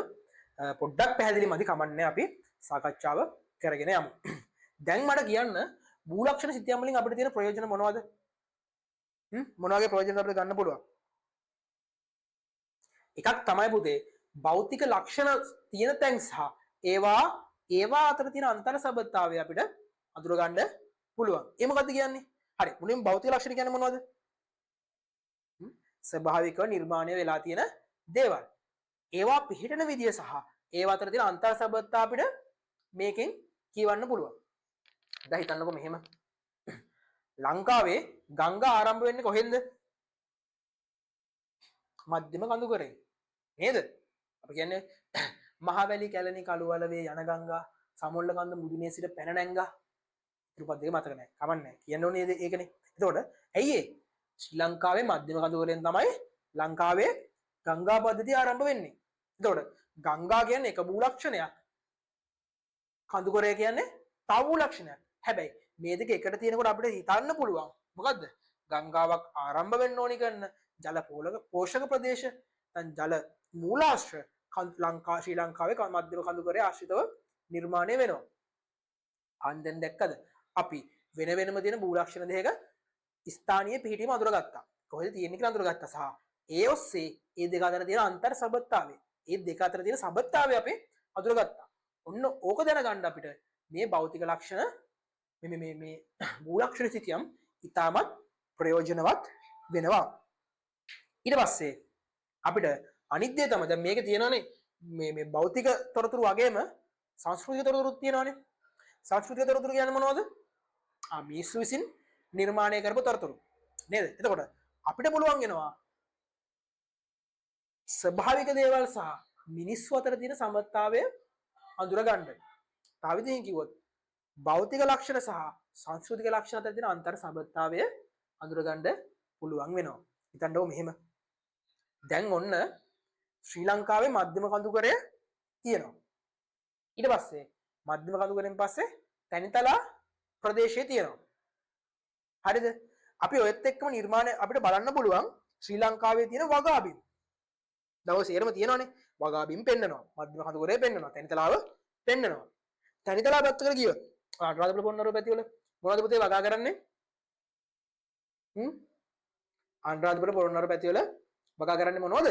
පොඩ්ඩක් පැහැදිලි මදි කමන්නේ අපි සාකච්ඡාව කරගෙන යමු දැන් මට කියන්න භූලක්ෂණ සිතියම් වලින් අපිට තියෙන ප්‍රයෝජන මොනවද මොන වගේ ප්‍රයෝජන අපිට ගන්න පුළුවන් එකක් තමයි පුතේ භෞතික ලක්ෂණ තියෙන තැන් සහ ඒවා අතර තියෙන අන්තර් සබඳතාවය අපිට අඳුර ගන්න පුළුවන් ඒ මොකද්ද කියන්නේ හරි මුලින්ම භෞතික ලක්ෂණ කියන්නේ මොනවද ස්වභාවිකව නිර්මාණය වෙලා තියෙන දේවල් ඒවා පිහිටන විදිය සහ ඒවා අතර තියෙන අන්තර් සබඳතාව අපිට මේකෙන් කියවන්න පුළුවන් දැන් හිතන්නකෝ මෙහෙම ලංකාවේ ගංගා ආරම්භ වෙන්නේ කොහෙන්ද මධ්‍යම කඳුකරේ නේද අපි කියන්නේ මහවැලි කැලණි කළුවලවේ යන ගංගා සමුල්ල කන්ද මුදුනේ සිට පැන නැංගා ඊපත් දෙක මතක නැහැ කමන්නේ කියන්න ඕනේ ඒකනේ එතකොට ඇයි ඒ ශ්‍රී ලංකාවේ මධ්‍යම කඳුකරෙන් තමයි ලංකාවේ ගංගා පද්ධතිය ආරම්භ වෙන්නේ එතකොට ගංගා කියන්නේ එක භූලක්ෂණයක් කඳුකරය කියන්නේ තව භූලක්ෂණයක් හැබැයි මේ දෙක එකට තියෙනකොට අපිට හිතන්න පුළුවන් මොකද්ද ගංගාවක් ආරම්භ වෙන්න ඕනි කරන ජල පෝෂක ප්‍රදේශ නැත්නම් ජල මූලාශ්‍ර ශ්‍රී ලංකාවේ මධ්‍යම කඳුකරයේ ආශ්‍රිතව නිර්මාණය වෙනවා අන් දැන් දැක්කද අපි වෙන වෙනම තියෙන භූලක්ෂණ දෙක ස්ථානීය පිහිටීම අඳුරගත්තා කොහෙද තියෙන්නේ කියලා අඳුරගත්තා සහ ඒ ඔස්සේ ඒ දෙක අතර තියෙන අන්තර් සබඳතාවය ඒ දෙක අතර තියෙන සබඳතාවය අපි අඳුරගත්තා ඔන්න ඕක දැනගන්න අපිට මේ භෞතික ලක්ෂණ මේ භූලක්ෂණ සිතියම් ඉතාමත් ප්‍රයෝජනවත් වෙනවා ඊට පස්සේ අපිට අනිත් දේ තමයි දැන් මේක තියෙනවානේ මේ භෞතික තොරතුරු වගේම සංස්කෘතික තොරතුරුත් තියෙනවානේ සංස්කෘතික තොරතුරු කියන්නේ මොනවද මිනිස්සු විසින් නිර්මාණය කරපු තොරතුරු නේද එතකොට අපිට පුළුවන් වෙනවා ස්වභාවික දේවල් සහ මිනිස්සු අතර තියෙන සමතාවය අඳුර ගන්න. තව විදිහකින් කිව්වොත් භෞතික ලක්ෂණ සහ සංස්කෘතික ලක්ෂණ අතර තියෙන අන්තර් සමතාවය අඳුර ගන්න පුළුවන් වෙනවා. හිතන්නකො මෙහෙම. දැන් ඔන්න ශ්‍රී ලංකාවේ මධ්‍යම කඳුකරය තියෙනවා. ඊට පස්සේ මධ්‍යම කඳුකරෙන් පස්සේ තැනිතලා ප්‍රදේශය තියෙනවා. හරිද? අපි ඔයත් එක්කම නිර්මාණය අපිට බලන්න පුළුවන් ශ්‍රී ලංකාවේ තියෙන වගාබිම්. දවස් සේරම තියෙනවානේ. වගාබිම් පෙන්නනවා. මධ්‍යම කඳුකරය පෙන්නනවා. තැනිතලාව පෙන්නනවා. තැනිතලා පැත්තකට ගියොත් අනුරාධපුර පොළොන්නරුව පැතිවල මොනවද පුතේ වගා කරන්නේ? අනුරාධපුර පොළොන්නරුව පැතිවල වගා කරන්නේ මොනවද?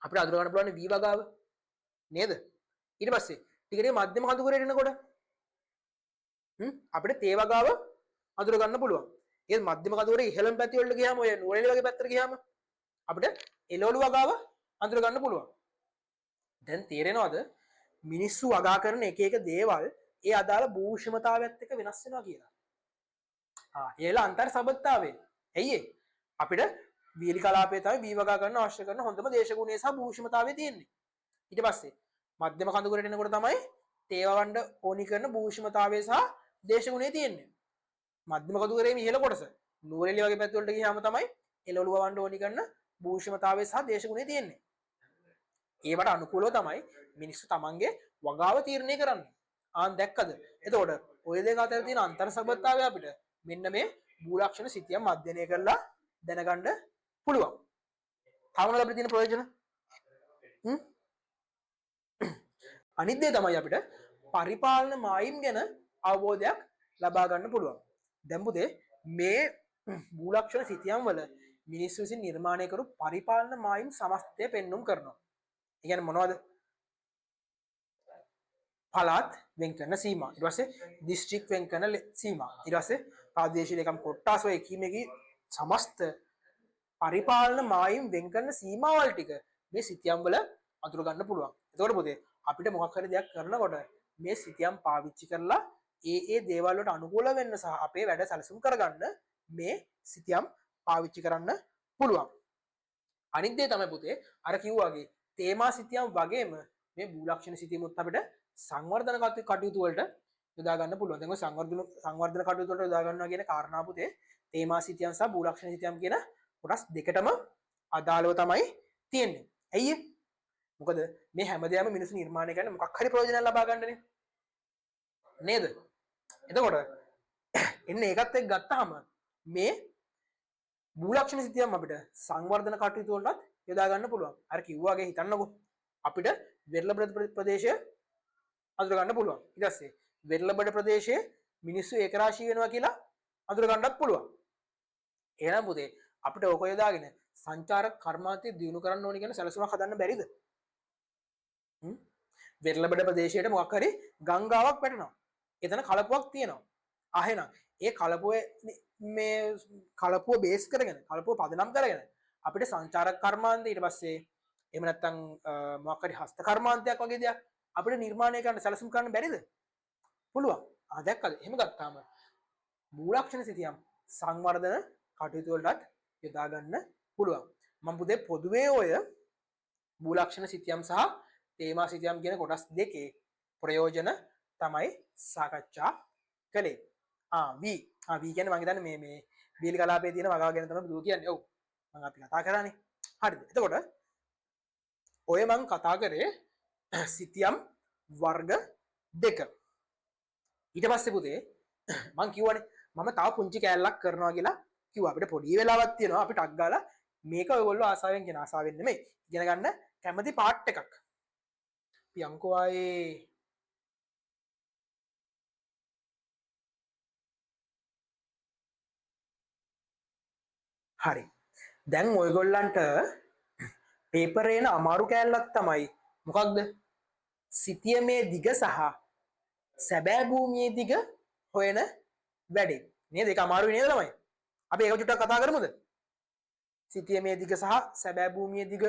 අපිට අඳුර ගන්න පුළුවන් වී වගාව නේද? ඊට පස්සේ ටික ටික මධ්‍යම කඳුකරයට එනකොට අපිට තේ වගාව අඳුර ගන්න පුළුවන්. ඒ මධ්‍යම කඳුකරේ ඉහළම පැති වලට ගියාම ඔය නුවරඑළිය වගේ පැත්තට ගියාම අපිට එළවලු වගාව අඳුර ගන්න පුළුවන්. දැන් තේරෙනවද මිනිස්සු වගා කරන එක එක දේවල් ඒ අදාළ භූෂමතාවයත් එක්ක වෙනස් වෙනවා කියලා. ඒලා අන්තර් සබඳතාවය. ඇයි අපිට වීලි කලාපයේ තමයි වී වගා කරන්න අවශ්‍ය කරන හොඳම දේශගුණය සහ භූෂමතාවය තියෙන්නේ. ඊට පස්සේ මධ්‍යම කඳුකරට එනකොට තමයි තේවවන්න ඕනි කරන භූෂමතාවය සහ දේශගුණය තියෙන්නේ. මධ්‍යම කඳුකරේ ඉහළ කොටස නුවරඑළිය වගේ පැති වලට ගියාම තමයි එළවලු වවන්න ඕනි කරන භූෂමතාවය සහ දේශගුණය තියෙන්නේ. ඒවට අනුකූලව තමයි මිනිස්සු තමන්ගේ වගාව තීරණය කරන්නේ. ආන් දැක්කද? එතකොට ඔය දෙක අතර තියෙන අන්තර් සබඳතාවය අපිට මෙන්න මේ භූලක්ෂණ සිතියම් අධ්‍යයනය කරලා දැනගන්න පුළුවන්. තවමද අපිට තියෙන ප්‍රයෝජන? අනිත් දේ තමයි අපිට පරිපාලන මායිම් ගැන අවබෝධයක් ලබා ගන්න පුළුවන්. දැන් පුතේ මේ භූලක්ෂණ සිතියම් වල මිනිස්සු විසින් නිර්මාණය කරු පරිපාලන මායිම් සමස්තය පෙන්눔 කරනවා. ඒ කියන්නේ මොනවද? පළාත් වෙන් කරන සීමා, ඊට පස්සේ දිස්ත්‍රික් වෙන් කරන සීමා, ඊට පස්සේ ප්‍රාදේශීය ලේකම් කොට්ටාස ඔය එකීමේකී සමස්ත පරිපාලන මායිම් වෙන් කරන සීමාවල් ටික මේ සිතියම් වල අඳුර ගන්න පුළුවන්. එතකොට පුතේ අපිට මොකක් හරි දෙයක් කරනකොට මේ සිතියම් පාවිච්චි කරලා ඒ දේවල් වලට අනුකූල වෙන්න සහ අපේ වැඩ සැලසුම් කරගන්න මේ සිතියම් පාවිච්චි කරන්න පුළුවන්. අනිත් දේ තමයි පුතේ අර කිව්වාගේ තේමා සිතියම් වගේම මේ භූලක්ෂණ සිතියමුත් අපිට සංවර්ධන කටයුතු වලට යොදා ගන්න පුළුවන්. දැන් ඔය සංවර්ධන කටයුතු වලට යොදා ගන්නවා කියන කාරණා පුතේ තේමා සිතියම් සහ භූලක්ෂණ සිතියම් කියන කොටස් දෙකටම අදාළව තමයි තියෙන්නේ. ඇයි ඒ? මොකද මේ හැමදේම මිනිස්සු නිර්මාණය කරන මොකක් හරි ප්‍රයෝජනයක් ලබා ගන්නනේ. නේද? එතකොට එන්න ඒකත් එක්ක ගත්තාම මේ භූලක්ෂණ සිතියම් අපිට සංවර්ධන කටයුතු වලට යොදා ගන්න පුළුවන්. අර කිව්වාගේ හිතන්නකෝ අපිට වෙරළබඩ ප්‍රදේශය අඳුර ගන්න පුළුවන්. ඊට පස්සේ වෙරළබඩ ප්‍රදේශයේ මිනිස්සු ඒකරාශී වෙනවා කියලා අඳුර ගන්නත් පුළුවන්. එහෙනම් පුතේ අපිට ඕක යොදාගෙන සංචාරක කර්මාන්තය දියුණු කරන්න ඕනි කියන සැලසුමක් හදන්න බැරිද? වෙරළබඩ ප්‍රදේශයට මොකක් හරි ගංගාවක් වැටෙනවා. එතන කලපුවක් තියෙනවා. එහෙනම් ඒ කලපුවේ මේ කලපුව බේස් කරගෙන කලපුව පදනම් කරගෙන අපිට සංචාරක කර්මාන්තය ඊට පස්සේ එහෙම නැත්නම් මොකක් හරි හස්ත කර්මාන්තයක් වගේ දෙයක් අපිට නිර්මාණය කරන්න සැලසුම් කරන්න බැරිද? පුළුවන්. දැක්කද? එහෙම ගත්තාම භූලක්ෂණ සිතියම් සංවර්ධන කටයුතු වලට යොදා ගන්න පුළුවන්. මම පුතේ පොදුවේ ඔය භූලක්ෂණ සිතියම් සහ තේමා සිතියම් කියන කොටස් දෙකේ ප්‍රයෝජන තමයි සාකච්ඡා කළේ. V කියන්නේ මම හිතන්නේ මේ බීලි කලාපයේ තියෙන වගාව ගැන තමයි බුදු කියන්නේ. ඔව්. මම අපි කතා කරානේ. හරිද? එතකොට ඔය මම කතා කරේ සිතියම් වර්ග දෙක. ඊට පස්සේ පුතේ මම කියවනේ මම තව පුංචි කෑල්ලක් කරනවා කියලා කිව්වා. අපිට පොඩි වෙලාවක් තියෙනවා. අපි ටක් ගාලා මේක ඔයගොල්ලෝ ආසාවෙන් කියන ආසාවෙන් නෙමෙයි. ඉගෙන ගන්න කැමති පාර්ට් එකක්. පියංකෝ ආයේ හරි. දැන් ඔයගොල්ලන්ට පේපරේ එන අමාරු කෑල්ලක් තමයි මොකක්ද? සිතියමේ දිග සහ සැබෑ භූමියේ දිග හොයන වැඩේ. නේද? ඒක අමාරුයි නේද ළමයි? අපි ඒක චුට්ටක් කතා කරමුද? සිතියමේ දිග සහ සැබෑ භූමියේ දිග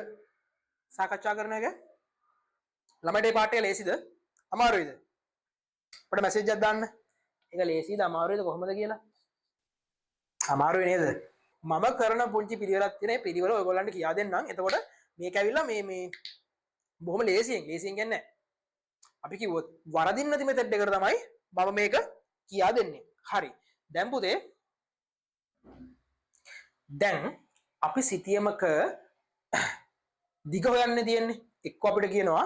සාකච්ඡා කරන එක. ළමයිට මේ පාඩේ ලේසිද? අමාරුයිද? අපිට මැසේජ් එකක් දාන්න. ඒක ලේසිද අමාරුයිද කොහොමද කියලා? අමාරුයි නේද? මම කරන පුංචි පිළිවෙලක් තියෙන පිළිවෙල ඔයගොල්ලන්ට කියා දෙන්නම්. එතකොට මේක ඇවිල්ලා මේ බොහොම ලේසියෙන් කියන්නේ නැහැ. අපි කිව්වොත් වරදින්න නැති මෙතඩ් එකට තමයි මම මේක කියා දෙන්නේ. හරි. දැන් පුතේ දැන් අපි සිතියමක දිග හොයන්න තියෙන්නේ. එක්ක අපිට කියනවා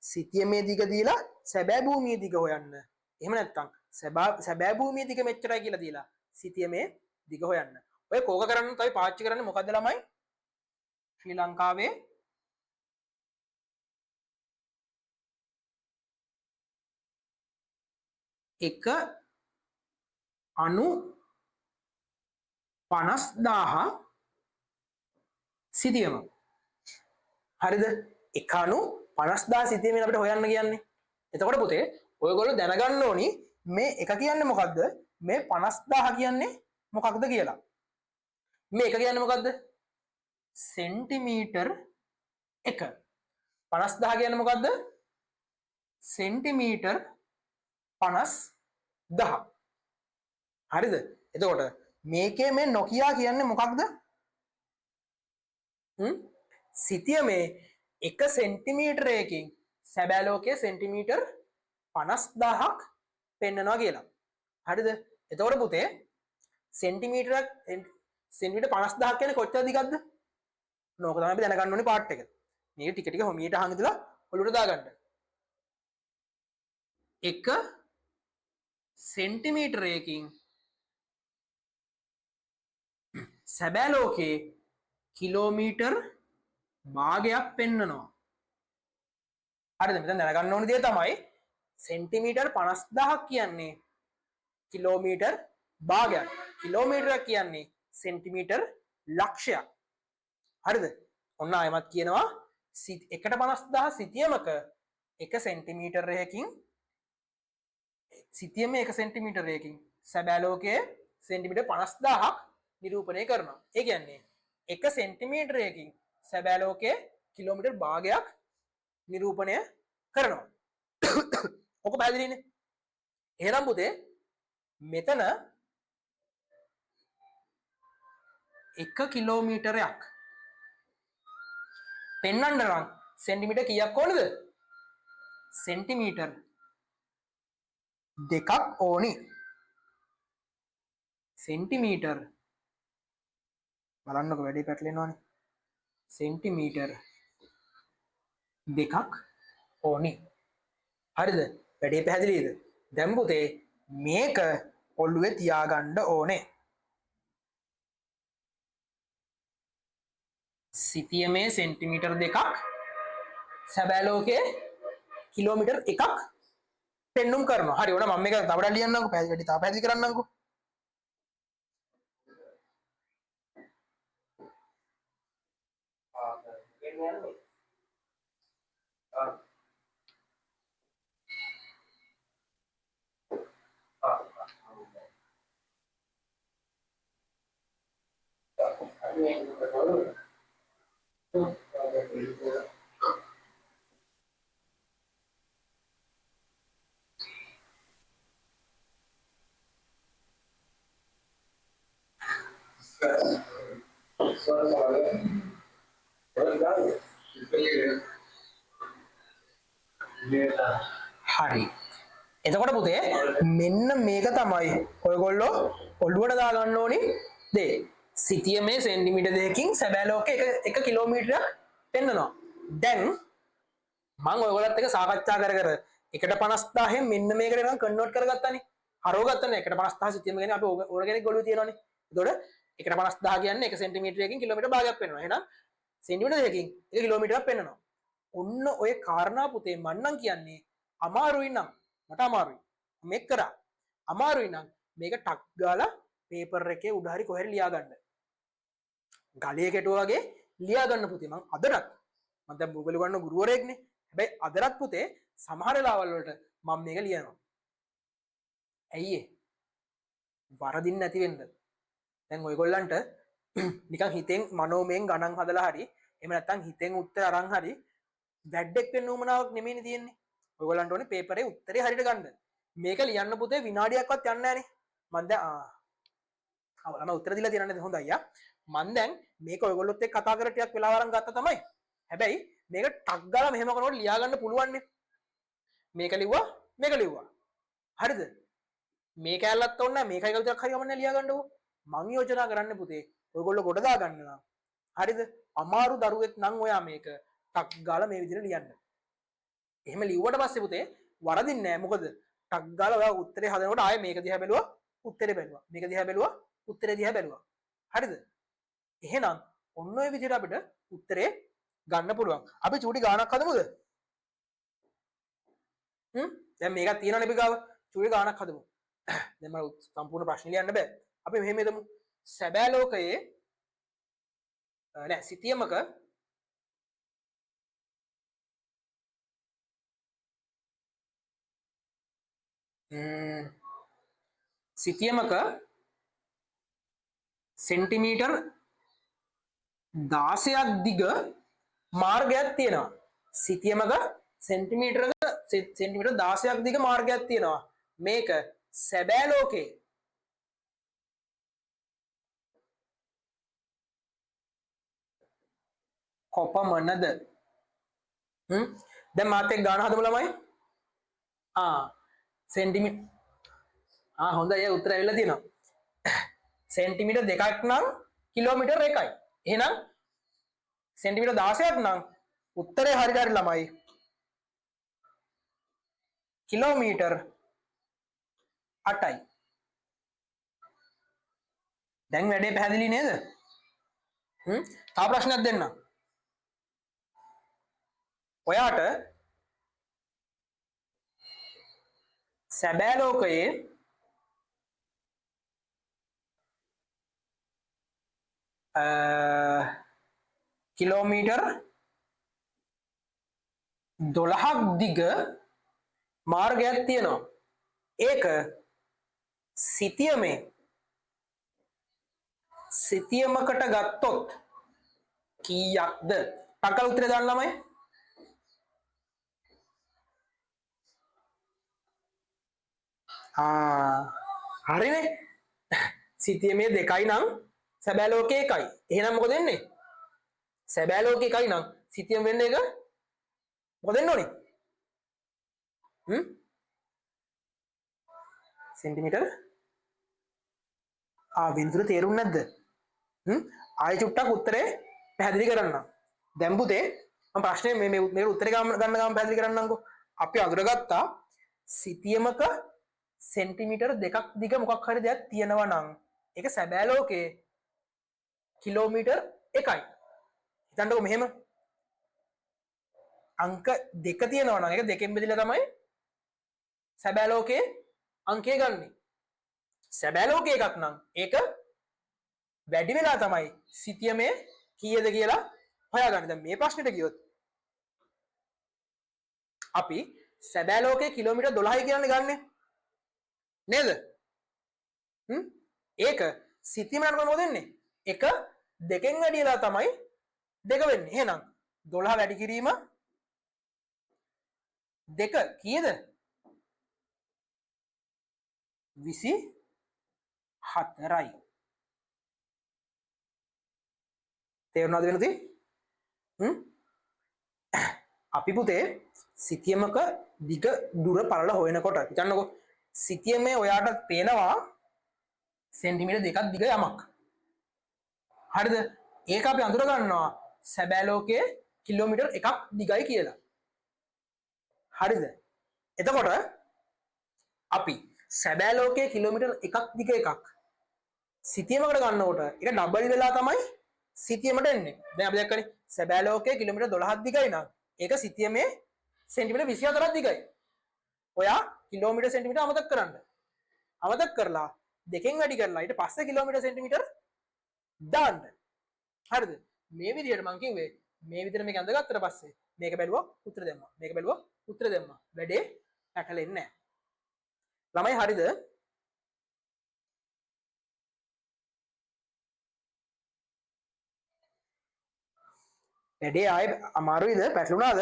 සිතියමේ දිග දීලා සැබෑ භූමියේ දිග හොයන්න. එහෙම නැත්නම් සැබෑ භූමියේ දිග මෙච්චරයි කියලා දීලා සිතියමේ දිග හොයන්න. ඔය කෝක කරන්න තමයි පාවිච්චි කරන්නේ මොකද්ද ළමයි? ශ්‍රී ලංකාවේ එක අණු 50000 සිතියම. හරිද? එක අණු 50000 සිතියමෙන් අපිට හොයන්න කියන්නේ. එතකොට පුතේ ඔයගොල්ලෝ දැනගන්න ඕනි මේ එක කියන්නේ මොකද්ද? මේ 50000 කියන්නේ මොකක්ද කියලා. මේ එක කියන්නේ මොකද්ද? සෙන්ටිමීටර් එක. 50000 කියන්නේ මොකද්ද? සෙන්ටිමීටර් 50000. හරිද? එතකොට මේකේ මේ නොකියා කියන්නේ මොකක්ද? සිතියමේ 1 සෙන්ටිමීටරයකින් සැබෑ ලෝකයේ සෙන්ටිමීටර් 50000ක් පෙන්නනවා කියලා. හරිද? එතකොට පුතේ සෙන්ටිමීටරයක් සෙන්ටිමීටර් 50000ක් කියන්නේ කොච්චර දිගක්ද? නෝක තමයි අපි දැනගන්න ඕනේ පාර්ට් එක. මේක ටික ටික හොමියට අහන් ඉදලා ඔලුවට දාගන්න. 1 සෙන්ටිමීටරයකින් සැබෑ ලෝකයේ කිලෝමීටර් භාගයක් පෙන්වනවා. හරිද? මෙතන දැනගන්න ඕන දේ තමයි සෙන්ටිමීටර් 50000ක් කියන්නේ කිලෝමීටර් භාගයක්. කිලෝමීටරයක් කියන්නේ සෙන්ටිමීටර් ලක්ෂයක්. හරිද? ඔන්න ආයමත් කියනවා එකට 50000 සිතියමක 1 සෙන්ටිමීටරයකින් සිතියම 1 සෙන්ටිමීටරයකින් සැබෑ ලෝකයේ සෙන්ටිමීටර් 50000ක් නිරූපණය කරනවා. ඒ කියන්නේ 1 සෙන්ටිමීටරයකින් සැබෑ ලෝකයේ කිලෝමීටර් භාගයක් නිරූපණය කරනවා. ඔක පැහැදිලිනේ? එහෙනම් පුතේ මෙතන 1 කිලෝමීටරයක් පෙන්වන්න නම් සෙන්ටිමීටර් කීයක් ඕනද? සෙන්ටිමීටර් දෙකක් ඕනි. සෙන්ටිමීටර් බලන්නකො වැඩි පැටලෙනවානේ. සෙන්ටිමීටර් දෙකක් ඕනි. හරිද? වැඩි පැහැදිලිද? දැන් පුතේ මේක ඔළුවේ තියාගන්න ඕනේ. සිතියමේ සෙන්ටිමීටර් දෙකක් සැබෑ ලෝකයේ කිලෝමීටර් එකක් පෙන්නුම් කරනවා. හරි ඕන මම මේක තව ඩක් ලියන්නම්කෝ. පැහැදිලි තව පැහැදිලි කරන්නම්කෝ. හරි. එතකොට පුතේ මෙන්න මේක තමයි ඔයගොල්ලෝ ඔළුවට දාගන්න ඕනි දේ. සිතියමේ සෙන්ටිමීටර් දෙකකින් සැබෑ ලෝකයේ 1 කිලෝමීටරයක් පෙන්වනවා. දැන් මම ඔයගොල්ලොත් එක්ක සාකච්ඡා කර 1.50000න් මෙන්න මේකට නිකන් කන්වර්ට් කරගත්තානේ. හරව ගත්තනේ 1.50000 සිතියම කියන්නේ අපි ඕර්ගැනික් ගොළුවේ තියෙනවානේ. එතකොට 1.50000 කියන්නේ 1 සෙන්ටිමීටරයකින් කිලෝමීටර් භාගයක් පෙන්වනවා. එහෙනම් සෙන්ටිමීටර් දෙකකින් 1 කිලෝමීටරයක් පෙන්වනවා. ඔන්න ඔය කාරණා පුතේ මන්නම් කියන්නේ අමාරුයි නම් මට අමාරුයි. මේක කරා. අමාරුයි නම් මේක ටක් ගාලා පේපර් එකේ උඩ හරි කොහෙරි ලියා ගන්න. ගලේ කෙටුවා වගේ ලියා ගන්න පුතේ. මං අදටත් මම දැන් Google ගන්න ගුරුවරයෙක්නේ. හැබැයි අදටත් පුතේ සමහර වෙලාවල් වලට මම මේක ලියනවා. ඇයි ඒ? වරදින්න නැති වෙන්න. දැන් ඔයගොල්ලන්ට නිකන් හිතෙන් මනෝමයෙන් ගණන් හදලා හරි එහෙම නැත්නම් හිතෙන් උත්තර අරන් හරි වැඩක් වෙන්න උවමනාවක් නෙමෙයිනේ තියෙන්නේ. ඔයගොල්ලන්ට ඕනේ පේපරේ උත්තරේ හරියට ගන්න. මේක ලියන්න පුතේ විනාඩියක්වත් යන්නේ නැහනේ. මම දැන් උත්තර දීලා තියෙනවා නේද? හොඳයි යා. මම දැන් මේක ඔයගොල්ලොත් එක්ක කතා කර ටිකක් වෙලාව අරන් ගත්තා තමයි. හැබැයි මේක ටක් ගාලා මෙහෙම කරනකොට ලියා ගන්න පුළුවන් නේ. මේක ලිව්වා. හරිද? මේක ඇල්ලත් ඕනේ නැහැ. මේකයි කවුදක් හරි ගමන්නේ ලියා ගන්නකො. මං යෝජනා කරන්නේ පුතේ ඔයගොල්ලෝ ගොඩ දා ගන්න නම්. හරිද? අමාරු දරුවෙක් නම් ඔයා මේක ටක් ගාලා මේ විදිහට ලියන්න. එහෙම ලිව්වට පස්සේ පුතේ වරදින්නේ නැහැ. මොකද ටක් ගාලා ඔයා උත්තරේ හදනකොට ආයේ මේක දිහා බැලුවා උත්තරේ බැලුවා. මේක දිහා බැලුවා උත්තරේ දිහා බැලුවා. හරිද? එහෙනම් ඔන්න ඔය විදිහට අපිට උත්තරේ ගන්න පුළුවන්. අපි චූටි ගානක් හදමුද? දැන් මේකක් තියෙනවනේ අපි ගාව. චූටි ගානක් හදමු. දැන් මම සම්පූර්ණ ප්‍රශ්න ලියන්න බෑ. අපි මෙහෙම හිතමු. සැබෑ ලෝකයේ නෑ සිතියමක සිතියමක සෙන්ටිමීටර් 16ක් දිග මාර්ගයක් තියෙනවා. සිතියමක සෙන්ටිමීටර් 16ක් දිග මාර්ගයක් තියෙනවා. මේක සැබෑ ලෝකේ කොපමණද? දැන් මාත් එක්ක ගාන හදමු ළමයි. සෙන්ටිමීටර් හොඳයි. ඒ උත්තර ඇවිල්ලා තියෙනවා. සෙන්ටිමීටර් දෙකක් නම් කිලෝමීටර් එකයි. එහෙනම් සෙන්ටිමීටර් 16ක් නම් උත්තරේ හරියට ළමයි. කිලෝමීටර් 8යි. දැන් වැඩේ පැහැදිලි නේද? තා ප්‍රශ්නයක් දෙන්න. ඔයාට සැබෑ ලෝකයේ කිලෝමීටර් 12ක් දිග මාර්ගයක් තියෙනවා. ඒක සිතියමකට ගත්තොත් කීයක්ද? ටකල් උත්තරේ දාන්න ළමයි. හරිනේ. සිතියමේ 2යි නම් සැබෑ ලෝකයේ 1යි. එහෙනම් මොකද වෙන්නේ? සැබෑ ලෝකයේ 1යි නම් සිතියම වෙන්නේ එක මොකද වෙන්න ඕනේ? සෙන්ටිමීටර් බින්දුර තේරුම් නැද්ද? ආයෙ චුට්ටක් උත්තරේ පැහැදිලි කරන්න. දැන් පුතේ මම ප්‍රශ්නේ මේ උත්තරේ ගන්න ගාම පැහැදිලි කරන්නම්කෝ. අපි අඳුරගත්තා සිතියමක සෙන්ටිමීටර් 2ක් දිග මොකක් හරි දෙයක් තියෙනවා නම් ඒක සැබෑ ලෝකයේ කිලෝමීටර් 1යි. හිතන්නකෝ මෙහෙම අංක 2 තියෙනවා නම් ඒක දෙකෙන් බෙදලා තමයි සැබෑ ලෝකයේ අංකය ගන්නෙ. සැබෑ ලෝකයේ එකක් නම් ඒක වැඩි වෙලා තමයි සිතියමේ කීයද කියලා හොයාගන්න. දැන් මේ ප්‍රශ්නෙට ගියොත් අපි සැබෑ ලෝකයේ කිලෝමීටර් 12යි කියන්නේ ගන්නෙ නේද? ඒක සිතියම යනකොට මොකද වෙන්නේ? එක දෙකෙන් වැඩි වෙලා තමයි දෙක වෙන්නේ. එහෙනම් 12 වැඩි කිරීම දෙක කීයද? 24යි. තේරුණාද වෙනදී? අපි පුතේ සිතියමක දිග දුර පළල හොයනකොට හිතන්නකෝ සිතියමේ ඔයාට පේනවා සෙන්ටිමීටර් 2ක් දිග යමක්. හරිද? ඒක අපි අඳුර ගන්නවා සැබෑ ලෝකයේ කිලෝමීටර් 1ක් දිගයි කියලා. හරිද? එතකොට අපි සැබෑ ලෝකයේ කිලෝමීටර් 1ක් දිග එකක් සිතියමකට ගන්නකොට ඒක ඩබල් වෙලා තමයි සිතියමට එන්නේ. දැන් අපි දැක්කනේ සැබෑ ලෝකයේ කිලෝමීටර් 12ක් දිගයි නම් ඒක සිතියමේ සෙන්ටිමීටර් 24ක් දිගයි. ඔයා කිලෝමීටර් සෙන්ටිමීටර් අමතක කරන්න. අමතක කරලා දෙකෙන් වැඩි කරලා ඊට පස්සේ කිලෝමීටර් සෙන්ටිමීටර් දාන්න. හරිද? මේ විදිහට මම කිව්වේ මේ විදිහට මේක අඳගත්තට පස්සේ මේක බැලුවා උත්තර දෙම්මා. මේක බැලුවා උත්තර දෙම්මා. වැඩේ පැටලෙන්නේ නැහැ. ළමයි හරිද? වැඩේ ආයේ අමාරුයිද? පැටලුණාද?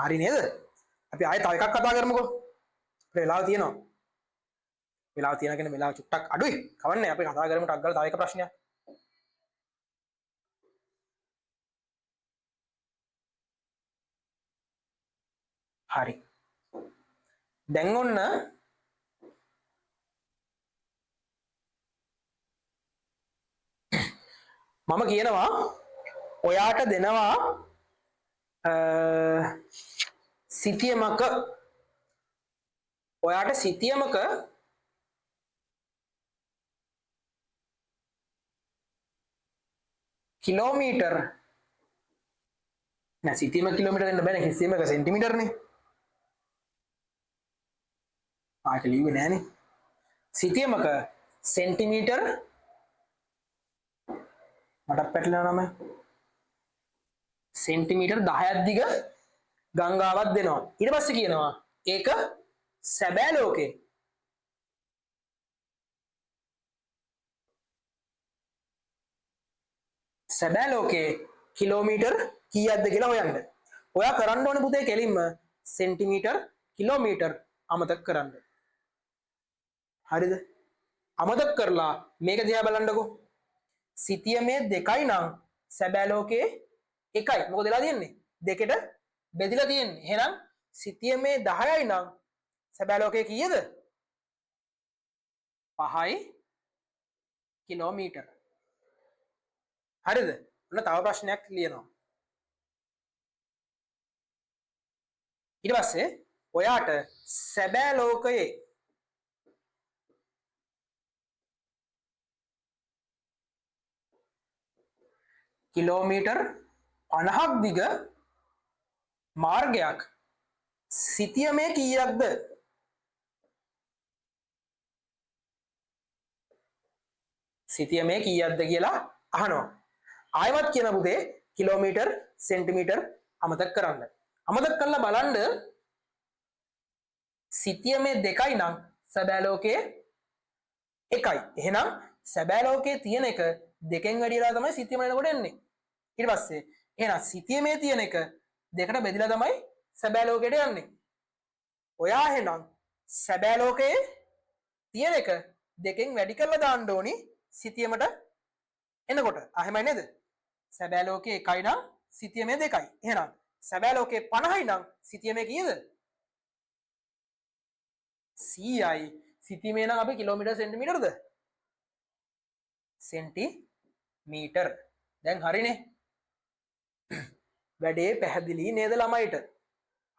හරි නේද? අපි ආයෙ තව එකක් කතා කරමුකෝ. වෙලාව තියෙනවා. වෙලාව තියෙනවා කියන්නේ වෙලාව චුට්ටක් අඩුයි. කවන්නේ අපි කතා කරමු ටක් ගාලා තව එක ප්‍රශ්නයක්. හරි. දැන් ඔන්න මම කියනවා ඔයාට දෙනවා සිතියමක කිලෝමීටර් නෑ සිතියමක කිලෝමීටර් දෙන්න බෑනේ කිසියමක සෙන්ටිමීටර්නේ. ආක ලියුවේ නෑනේ. සිතියමක සෙන්ටිමීටර් මට පැටලෙනවා නම සෙන්ටිමීටර් 10ක් දිග ගංගාවක් දෙනවා. ඊට පස්සේ කියනවා ඒක සැබෑ ලෝකේ කිලෝමීටර් කීයක්ද කියලා හොයන්න. ඔයා කරන්න ඕනේ පුතේ කෙලින්ම සෙන්ටිමීටර් කිලෝමීටර් අමතක කරන්න. හරිද? අමතක කරලා මේක දිහා බලන්නකෝ. සිතියමේ 2යි නම් සැබෑ ලෝකයේ 1යි. මොකද වෙලා තියෙන්නේ? දෙකට බෙදලා තියෙන්නේ. එහෙනම් සිතියමේ 10යි නම් සැබෑ ලෝකයේ කීයද? 5යි කිලෝමීටර්. හරිද? ඔන්න තව ප්‍රශ්නයක් ලියනවා. ඊට පස්සේ ඔයාට සැබෑ ලෝකයේ කිලෝමීටර් 50ක් දිග මාර්ගයක් සිතියමේ කීයක්ද? සිතියමේ කීයක්ද කියලා අහනවා. ආයමත් කියන පුතේ කිලෝමීටර් සෙන්ටිමීටර් අමතක කරන්න. අමතක කරලා බලන්න සිතියමේ 2යි නම් සැබෑ ලෝකයේ 1යි. එහෙනම් සැබෑ ලෝකයේ තියෙන එක දෙකෙන් වැඩිලා තමයි සිතියම එනකොට එන්නේ. ඊට පස්සේ එහෙනම් සිතියමේ තියෙන එක දෙකට බෙදලා තමයි සැබෑ ලෝකයට යන්නේ. ඔයා එහෙනම් සැබෑ ලෝකයේ තියෙන එක දෙකෙන් වැඩි කරලා දාන්න ඕනි සිතියමට එනකොට. එහෙමයි නේද? සැබෑ ලෝකයේ 1යි නම් සිතියමේ 2යි. එහෙනම් සැබෑ ලෝකයේ 50යි නම් සිතියමේ කීයද? 100යි. සිතියමේ නම් අපි කිලෝමීටර් සෙන්ටිමීටර්ද? සෙන්ටිමීටර්. දැන් හරිනේ. වැඩේ පැහැදිලි නේද ළමයිට?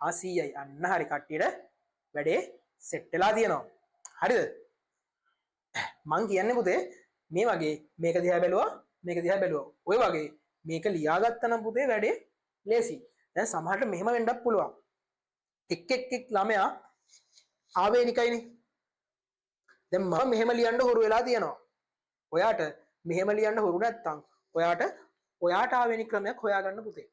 100යි. අන්න හරි කට්ටියට වැඩේ සෙට් වෙලා තියෙනවා. හරිද? මං කියන්නේ පුතේ මේ වගේ මේක දිහා බැලුවා මේක දිහා බැලුවා. ඔය වගේ මේක ලියාගත්තා නම් පුතේ වැඩේ ලේසි. දැන් සමහරට මෙහෙම වෙන්නත් පුළුවන්. එක් ළමයා ආවේනිකයිනේ. දැන් මම මෙහෙම ලියන්න හුරු වෙලා තියෙනවා. ඔයාට මෙහෙම ලියන්න හුරු නැත්තම් ඔයාට ආවේනික ක්‍රමයක් හොයාගන්න පුතේ.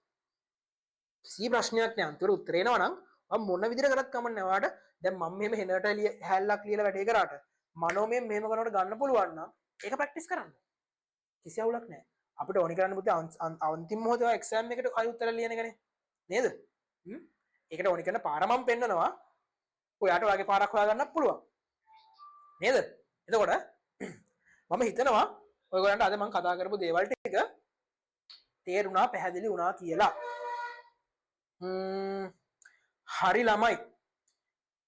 කිසි ප්‍රශ්නයක් නෑ. අන්තිමට උත්තරේ එනවා නම් මම මොන විදිහට කරත් කමක් නෑ. ඔයාට දැන් මම මෙහෙම හෙනට හැල්ලක් ලියලා වැඩේ කරාට මනෝමයෙන් මෙහෙම කරනකොට ගන්න පුළුවන් නම් ඒක ප්‍රැක්ටිස් කරන්න. කිසි අවුලක් නෑ. අපිට ඕනි කරන්න පුතේ අන්තිම මොහොතේ එක්සෑම් එකට කයි උත්තර ලියන එකනේ. නේද? ඒකට ඕනි කරන පාර මම පෙන්නනවා. ඔයාට ඔයාගේ පාරක් හොයාගන්නත් පුළුවන්. නේද? එතකොට මම හිතනවා ඔයගොල්ලන්ට අද මම කතා කරපු දේවල් ටික තේරුණා පැහැදිලි වුණා කියලා. හරි ළමයි.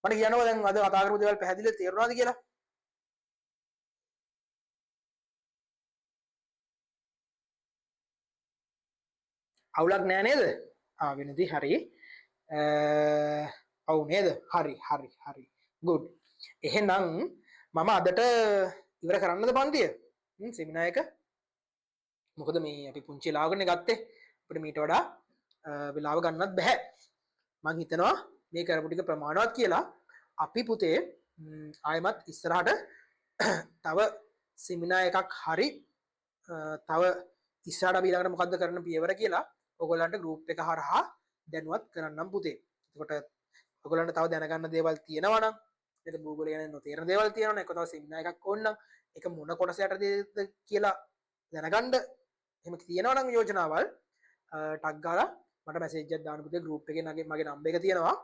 මට කියනවා දැන් අද කතා කරපු දේවල් පැහැදිලිව තේරුණාද කියලා? අවුලක් නෑ නේද? වෙනදී හරි. ඔව් නේද? හරි. good. එහෙනම් මම අදට ඉවර කරන්නද පන්තිය? සෙමිනාර් එක. මොකද මේ අපි පුංචි වෙලාවකනේ ගත්තේ. අපිට මීට වඩා වෙලාව ගන්නත් බෑ. මං හිතනවා මේ කරපු ටික ප්‍රමාණවත් කියලා. අපි පුතේ ආයෙමත් ඉස්සරහට තව සෙමිනාර් එකක් හරි තව ඉස්සරහට අපි ඊළඟට මොකද්ද කරන්න පියවර කියලා ඔයගොල්ලන්ට ගෲප් එක හරහා දැනුවත් කරන්නම් පුතේ. එතකොට ඔයගොල්ලන්ට තව දැනගන්න දේවල් තියෙනවා නම් එතන Google ගැන නොතේරෙන දේවල් තියෙනවා නම් ඒක තව සෙමිනාර් එකක් ඕන නම් ඒක මොන කොටස යටතේද කියලා දැනගන්න එහෙම තියෙනවා නම් යෝජනාවල් ටග් ගාලා මට මැසේජ් එකක් දාන්න පුතේ ගෲප් එකේ මගේ නම්බර් එක තියෙනවා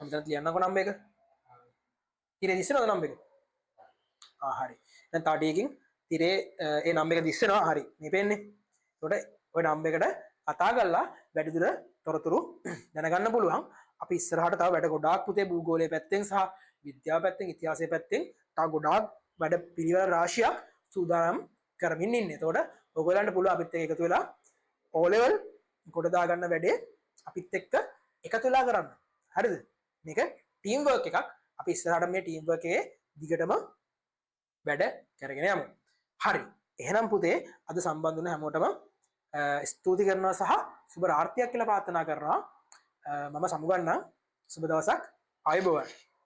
මම දැන් ලියන්නකෝ නම්බර් එක ඉතින් දිස්සනවද නම්බර් එක හරි දැන් තා ටිකකින් තිරේ ඒ නම්බර් එක දිස්සනවා හරි මේ පෙන්නේ ඒකට ওই නම්බර් එකට කතා කරලා වැඩිදුර තොරතුරු දැනගන්න පුළුවන් අපි ඉස්සරහට තව වැඩ ගොඩාක් පුතේ භූගෝලයේ පැත්තෙන් සහ විද්‍යාව පැත්තෙන් ඉතිහාසයේ පැත්තෙන් තව ගොඩාක් වැඩ පිළිවෙල රාශියක් සූදානම් කරමින් ඉන්නේ. එතකොට ඔයගොල්ලන්ට පුළුවන් අපිත් එක්ක එකතු වෙලා O level කොට දාගන්න වැඩේ අපිත් එක්ක එකතු වෙලා කරන්න. හරිද? මේක ටීම් වර්ක් එකක්. අපි ඉස්සරහට මේ ටීම් වර්ක් එකේ දිගටම වැඩ කරගෙන යමු. හරි. එහෙනම් පුතේ අද සම්බන්ධ වුණ හැමෝටම ස්තුති කරනවා සහ සුබ රාත්‍රියක් කියලා ප්‍රාර්ථනා කරනවා. මම සමුගන්නම්. සුබ දවසක්. ආයුබෝවන්.